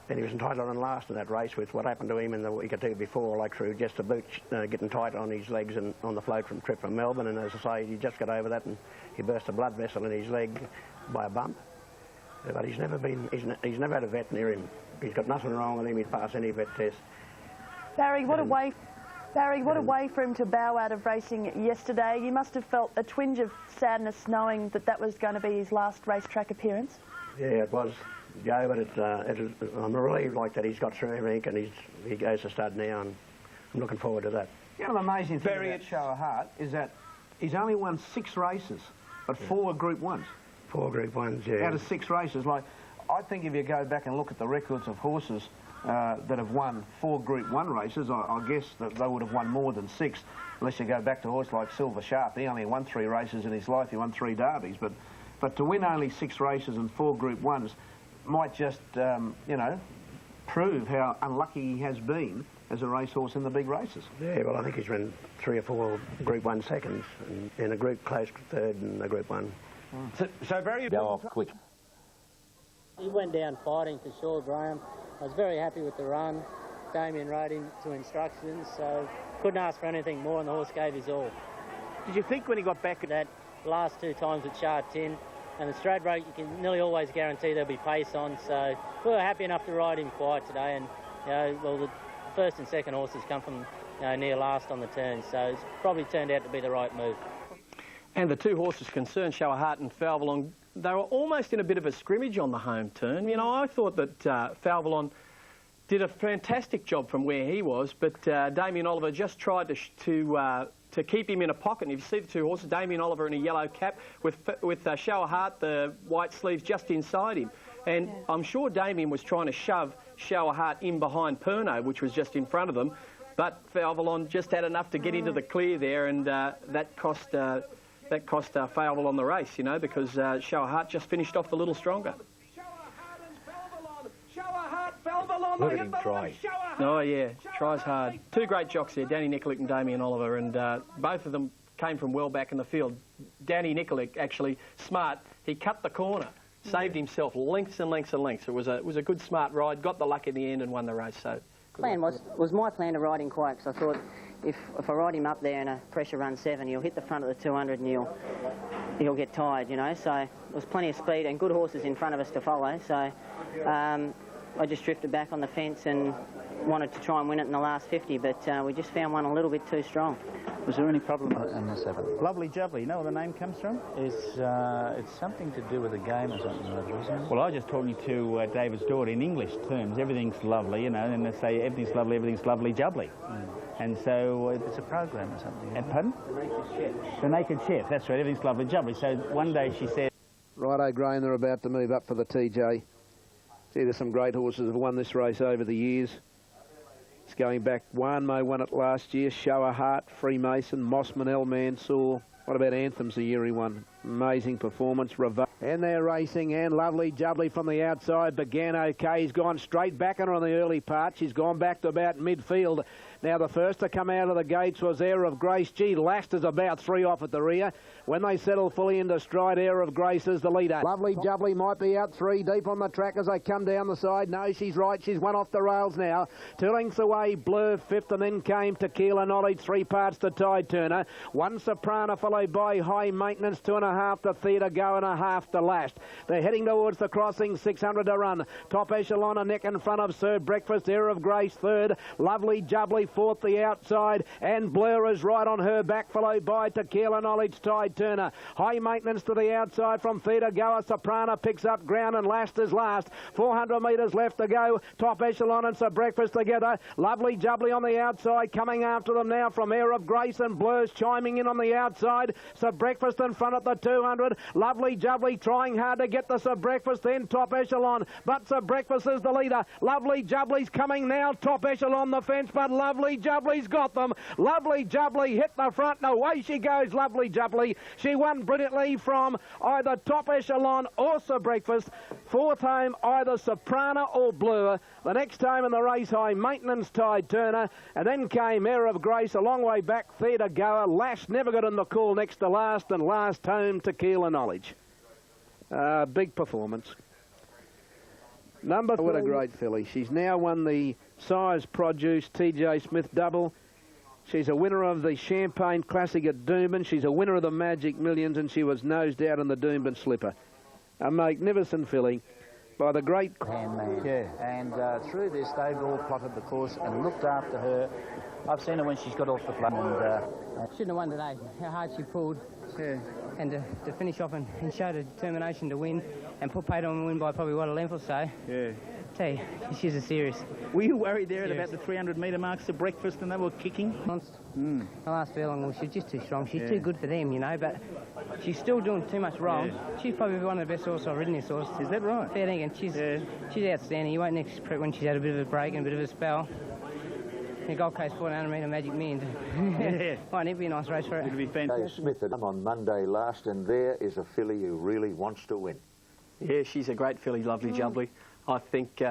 And he was entitled to run last in that race with what happened to him in the week or two before, like through just a boot getting tight on his legs and on the float from trip from Melbourne. And as I say, he just got over that and he burst a blood vessel in his leg by a bump. But he's never had a vet near him. He's got nothing wrong with him. He'd pass any vet test. Barry, what a way for him to bow out of racing yesterday. You must have felt a twinge of sadness knowing that that was going to be his last racetrack appearance. Yeah, it was, Joe, but I'm relieved like that he's got through everything and he goes to stud now, and I'm looking forward to that. You know, the amazing thing about Show of Heart is that he's only won 6 races, but 4 Group 1s. 4 Group 1s, yeah. Out of 6 races. Like, I think if you go back and look at the records of horses that have won 4 Group 1 races, I guess that they would have won more than 6, unless you go back to a horse like Silver Sharp. He only won 3 races in his life. He won 3 derbies. But to win only 6 races and 4 Group 1s might just, you know, prove how unlucky he has been as a racehorse in the big races. Yeah, well, I think he's run 3 or 4 Group 1 seconds in a group close 3rd in a Group 1. So very... Go off quick. He went down fighting for sure, Graham. I was very happy with the run. Damien rode him to instructions, so couldn't ask for anything more, and the horse gave his all. Did you think when he got back at that last 2 times at Shah Tin, and the straight break, you can nearly always guarantee there'll be pace on, so we were happy enough to ride him quiet today, and, you know, well, the first and second horses come from, you know, near last on the turn, so it's probably turned out to be the right move. And the 2 horses concerned, Show of Heart and Falvalon, they were almost in a bit of a scrimmage on the home turn. You know, I thought that Falvalon did a fantastic job from where he was, but Damien Oliver just tried to keep him in a pocket. And if you see the 2 horses, Damien Oliver in a yellow cap with Show of Heart, the white sleeves just inside him. And I'm sure Damien was trying to shove Show of Heart in behind Perno, which was just in front of them. But Falvalon just had enough to get into the clear there, and that cost Falvalon the race, you know, because Show of Heart just finished off a little stronger. Look at him try. Oh, yeah, tries hard. 2 great jocks there, Danny Nikolic and Damien Oliver, and both of them came from well back in the field. Danny Nikolic, actually, smart. He cut the corner, saved himself lengths and lengths and lengths. It was a good, smart ride, got the luck in the end and won the race. So, plan was my plan to ride him quiet, because I thought if I ride him up there in a pressure run 7, he'll hit the front of the 200 and he'll get tired, you know. So there was plenty of speed and good horses in front of us to follow. So I just drifted back on the fence and wanted to try and win it in the last 50, but we just found one a little bit too strong. Was there any problem in this effort? Lovely Jubbly, you know where the name comes from? It's something to do with the game or something, isn't it? Well, I was just talking to David's daughter in English terms. Everything's lovely, you know, and they say everything's lovely Jubbly. And so... it's a program or something. Pardon? The Naked Chef, that's right, everything's lovely Jubbly. So one day she said... Righto, Graham, they're about to move up for the TJ. See, there's some great horses that have won this race over the years. It's going back. Wanmo won it last year. Show of Heart, Freemason, Mossman, El Mansour. What about Anthems the year he won? Amazing performance. And they're racing, and Lovely Jubbly from the outside began okay. He's gone straight back on the early part. She's gone back to about midfield. Now, the first to come out of the gates was Air of Grace. Gee, Last is about 3 off at the rear. When they settle fully into stride, Air of Grace is the leader. Lovely Jubbly might be out 3 deep on the track as they come down the side. No, she's right. She's 1 off the rails now. 2 lengths away, Blur 5th, and then came Tequila Knowledge, 3 parts to Tide Turner. 1 Soprano followed by High Maintenance, 2.5 to Theatre Go and 1/2 to Last. They're heading towards the crossing, 600 to run. Top Echelon a neck in front of Sir Breakfast, Air of Grace 3rd. Lovely Jubbly 4th the outside, and Blur is right on her back, followed by Tequila Knowledge, Tide Turner. High Maintenance to the outside from Theatre Go. Soprano picks up ground, and Last is last. 400 metres left to go. Top Echelon and Sir Breakfast together. Lovely Jubbly on the outside, coming after them now from Air of Grace, and Blur's chiming in on the outside. Sir Breakfast in front at the 200. Lovely Jubbly trying hard to get the Sir Breakfast, then Top Echelon, but Sir Breakfast is the leader. Lovely Jubbly's coming now. Top Echelon the fence, but Lovely Lovely Jubbly's got them. Lovely Jubbly hit the front, and away she goes, Lovely Jubbly. She won brilliantly from either Top Echelon or Sir Breakfast. Fourth home, either Soprano or Blur. The next home in the race, High Maintenance Tide Turner. And then came Air of Grace a long way back, Theatre Goer. Lash never got in the call next to last, and last home, Tequila Knowledge. Big performance. Number 3. What a great filly. She's now won the Size Produce TJ Smith Double. She's a winner of the Champagne Classic at Doomben. She's a winner of the Magic Millions, and she was nosed out in the Doomben Slipper. A magnificent filly by the great Handman. Yeah. And through this, they've all plotted the course and looked after her. I've seen her when she's got off the plane. And shouldn't have won today. How hard she pulled. Yeah. And to finish off and show the determination to win and put Pate on the win by probably, what, a length or so. Yeah. Tell you, she's a serious. Were you worried there at about the 300-metre marks of breakfast and they were kicking? The last furlong, well, she's just too strong. She's too good for them, you know, but she's still doing too much wrong. Yeah. She's probably one of the best horses I've ridden this horse. Is that right? Fair dinkum. She's outstanding. You won't expect when she's had a bit of a break and a bit of a spell. The Gold Coast 400-metre Magic Millions. Won't it be a nice race for her? It'll be fantastic. Smith on Monday last, and there is a filly who really wants to win. Yeah, she's a great filly, Lovely Jubbly. I think,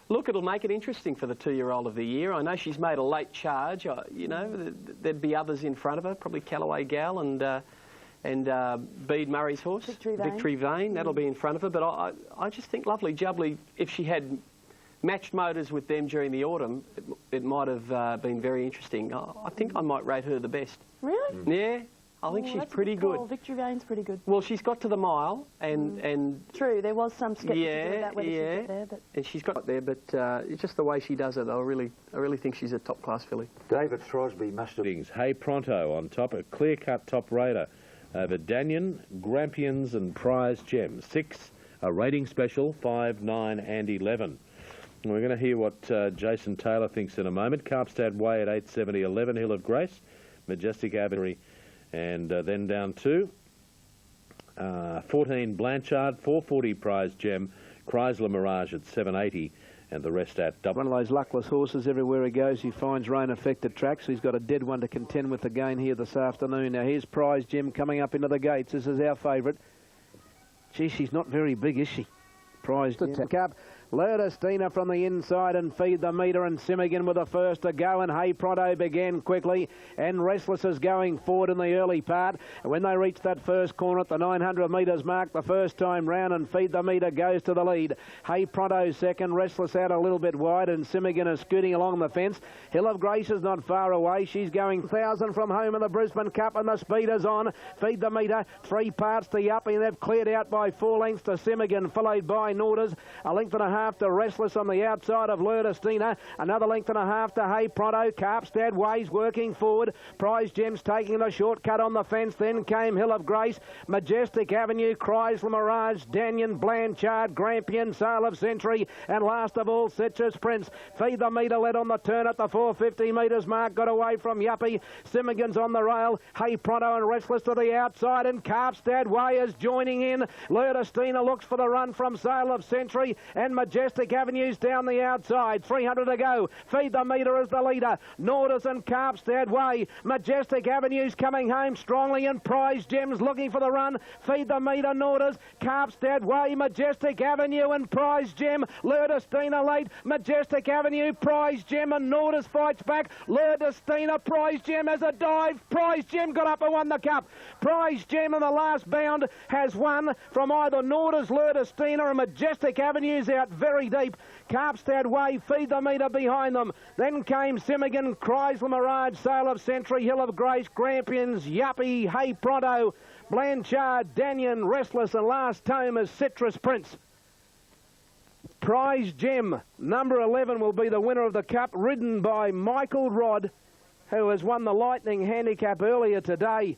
look, it'll make it interesting for the 2-year-old of the year. I know she's made a late charge. You know, there'd be others in front of her, probably Callaway Gal and Bede Murray's horse. Victory Vane. That'll be in front of her. But I just think Lovely Jubbly, if she had matched motors with them during the autumn, it might have been very interesting. I think I might rate her the best. Really? Yeah, I think she's pretty good. Victory Vane's pretty good. Well, she's got to the mile, and true, there was some scepticism about whether she'd get there, but and she's got there, but it's just the way she does it. I really think she's a top class filly. David Throsby must have. Hey Pronto on top, a clear-cut top raider over Danyon, Grampians, and Prize Gem. 6, a rating special, 5, 9, and 11. We're going to hear what Jason Taylor thinks in a moment. Carpstad Way at 870, 11 Hill of Grace, Majestic Avenue, and then down to 14 Blanchard, 440 Prize Gem, Chrysler Mirage at 780, and the rest at double. One of those luckless horses. Everywhere he goes, he finds rain-affected tracks. So he's got a dead one to contend with again here this afternoon. Now here's Prize Gem coming up into the gates. This is our favourite. Gee, she's not very big, is she? Prize Gem. Up. Lurdestina from the inside and Feed the Meter, and Simigan with the first to go, and Hey Pronto began quickly, and Restless is going forward in the early part. And when they reach that first corner at the 900 metres mark the first time round, and Feed the Meter goes to the lead. Hey Pronto second, Restless out a little bit wide, and Simigan is scooting along the fence. Hill of Grace is not far away. She's going 1,000 from home in the Brisbane Cup, and the speed is on. Feed the Meter, 3 parts to Yuppie, and they've cleared out by 4 lengths to Simigan, followed by Norders. A length and a half to Restless on the outside of Lurdestina. Another length and a half to Hey Pronto. Carpstad Ways working forward. Prize Gems taking the shortcut on the fence. Then came Hill of Grace, Majestic Avenue, Chrysler Mirage, Danyon, Blanchard, Grampian, Sale of Century, and last of all, Citrus Prince. Feed the Meter led on the turn at the 450 metres mark. Got away from Yuppie. Simigan's on the rail. Hey Pronto and Restless to the outside, and Carpstad Way is joining in. Lurdestina looks for the run from Sale of Century, and Majestic Avenues down the outside. 300 to go. Feed the Meter as the leader. Norders and Carpstad Way. Majestic Avenues coming home strongly, and Prize Gems looking for the run. Feed the Meter, Norders, Carpstad Way, Majestic Avenue, and Prize Gem. Lurdestina late. Majestic Avenue, Prize Gem, and Norders fights back. Lurdestina, Prize Gem has a dive. Prize Gem got up and won the cup. Prize Gem in the last bound has won from either Norders, Lurdestina, or Majestic Avenues out very deep. Carpstad Way, Feed the Meter behind them. Then came Simigan, Chrysler Mirage, Sale of Century, Hill of Grace, Grampians, Yuppie, Hey Pronto, Blanchard, Danyon, Restless, and last home is Citrus Prince. Prize Gem, number 11, will be the winner of the Cup, ridden by Michael Rodd, who has won the Lightning Handicap earlier today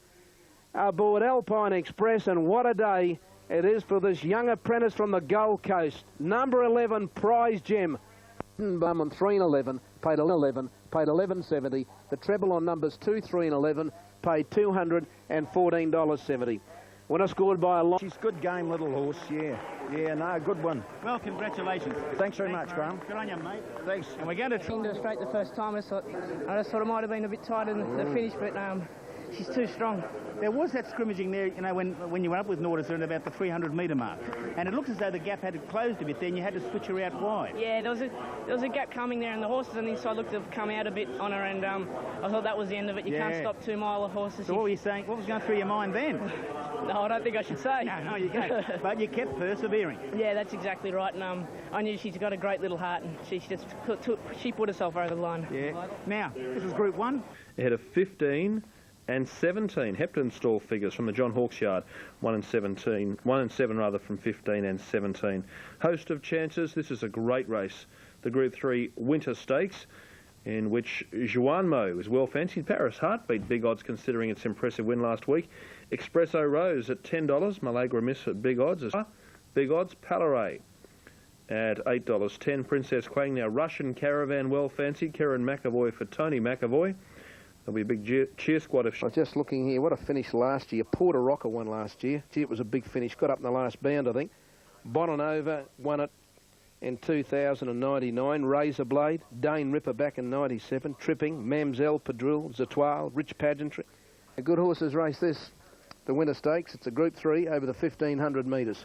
aboard Alpine Express, and what a day it is for this young apprentice from the Gold Coast. Number 11, Prize Gem. Bum on 3 and 11, paid 11, paid $11.70. The treble on numbers 2, 3 and 11, paid $214.70. Winner scored by a lot. She's good game, little horse, yeah. Yeah, no, good one. Well, congratulations. Thanks very much, Graham. Good on you, mate. Thanks. And we're going to Into her straight the first time. I just thought it might have been a bit tighter in the finish, but she's too strong. There was that scrimmaging there, you know, when you went up with Nordis at about the 300-metre mark. And it looks as though the gap had closed a bit there and you had to switch her out wide. Yeah, there was a gap coming there, and the horses on the inside looked to have come out a bit on her, and I thought that was the end of it. You can't stop 2 mile horses. So what were you saying? What was going through your mind then? No, I don't think I should say. No, you can't. But you kept persevering. Yeah, that's exactly right. And I knew she's got a great little heart, and she put herself over the line. Yeah. Now, this is Group 1. Ahead of 15 and 17 Heptonstall figures from the John Hawkes yard. 1 and 7 rather from 15 and 17. Host of chances. This is a great race. The Group 3 Winter Stakes, in which Juan Mo is well fancied. Paris Heartbeat, big odds considering its impressive win last week. Espresso Rose at $10. Malagra Miss at big odds. Big odds. Palaray at $8.10. Princess Quang. Now Russian Caravan well fancied. Karen McAvoy for Tony McAvoy. There'll be a big cheer squad. I was just looking here. What a finish last year. Porter Rocker won last year. Gee, it was a big finish. Got up in the last bound, I think. Bonanova won it in 2099. Razor Blade. Dane Ripper back in 97. Tripping. Mamselle, Padrille, Zetoile, Rich Pageantry. A good horses race this. The Winter Stakes. It's a Group 3 over the 1,500 metres.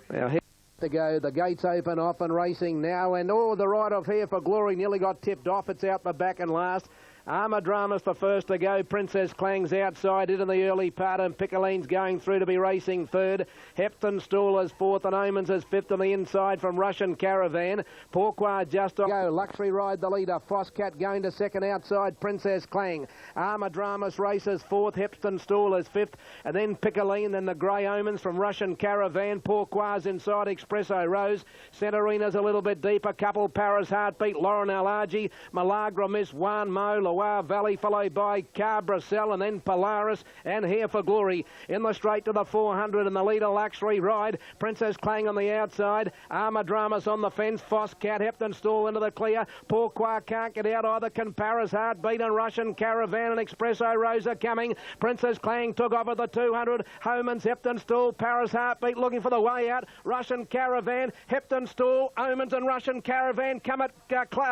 Now here to go. The gates open off and racing now. And the ride off here for Glory nearly got tipped off. It's out the back and last. Armour Drama's the first to go. Princess Clang's outside it in the early part, and Piccoline's going through to be racing third. Heptonstall is fourth, and Omens is fifth on the inside from Russian Caravan. Pourquoi just on go. Luxury Ride the leader. Foscat going to second outside Princess Clang. Armour Dramas races fourth. Heptonstall is fifth, and then Piccoline, then the Grey Omens from Russian Caravan. Pourquoi's inside Espresso Rose. Centurina's a little bit deeper. Couple Paris Heartbeat, Lauren Alargi, Malagra Miss, Juan Mo, Loire Valley, followed by Carbracel, and then Polaris, and Here for Glory. In the straight to the 400, and the leader Luxury Ride. Princess Clang on the outside. Armour Dramas on the fence. Foscat, Heptonstall into the clear. Pourquoi can't get out either. Can Paris Heartbeat and Russian Caravan and Espresso Rose are coming. Princess Clang took off at the 200. Homans, Heptonstall, Paris Heartbeat looking for the way out. Russian Caravan, Heptonstall, Omens and Russian Caravan come at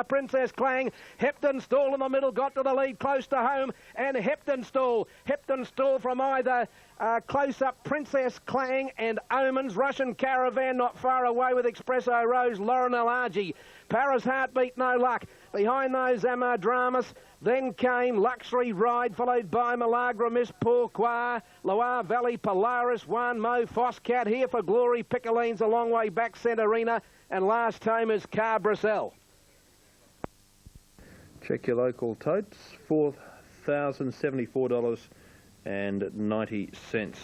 Princess Clang. Heptonstall in the middle got to the lead close to home, and Heptonstall from either close up Princess Clang and Omens. Russian Caravan not far away with Espresso Rose, Lauren Alargi. Paris Heartbeat no luck. Behind those Armour Dramas, then came Luxury Ride, followed by Malagra Miss, Pourquoi, Loire Valley, Polaris, Juan Mo, Foscat, Here for Glory, Piccoline's a long way back, Centurina, and last home is Carbracel. Check your local totes. $4,074.90.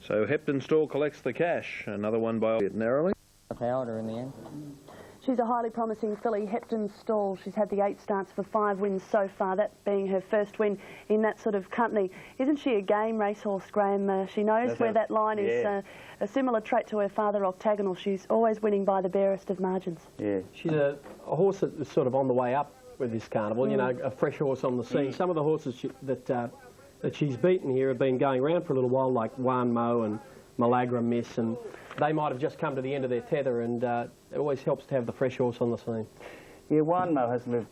So Heptonstall collects the cash. Another one by narrowly. Powered her in the end. She's a highly promising filly, Heptonstall. She's had the 8 starts for 5 wins so far, that being her first win in that sort of company. Isn't she a game racehorse, Graham? She knows where that line is. A similar trait to her father, Octagonal. She's always winning by the barest of margins. Yeah, she's a horse that is sort of on the way up with this carnival, you know, a fresh horse on the scene. Some of the horses that she's beaten here have been going around for a little while, like Juan Mo and Malagra Miss, and they might have just come to the end of their tether, and it always helps to have the fresh horse on the scene. Yeah, Juan Mo has lived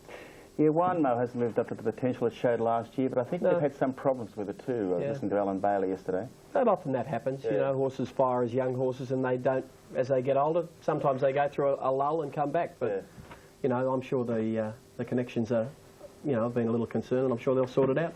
up to the potential it showed last year, but I think they've had some problems with it too. I was listening to Alan Bailey yesterday. And often that happens, you know, horses fire as young horses, and they don't, as they get older, sometimes they go through a lull and come back, but, you know, I'm sure the connections are, you know, have been a little concerned, and I'm sure they'll sort it out.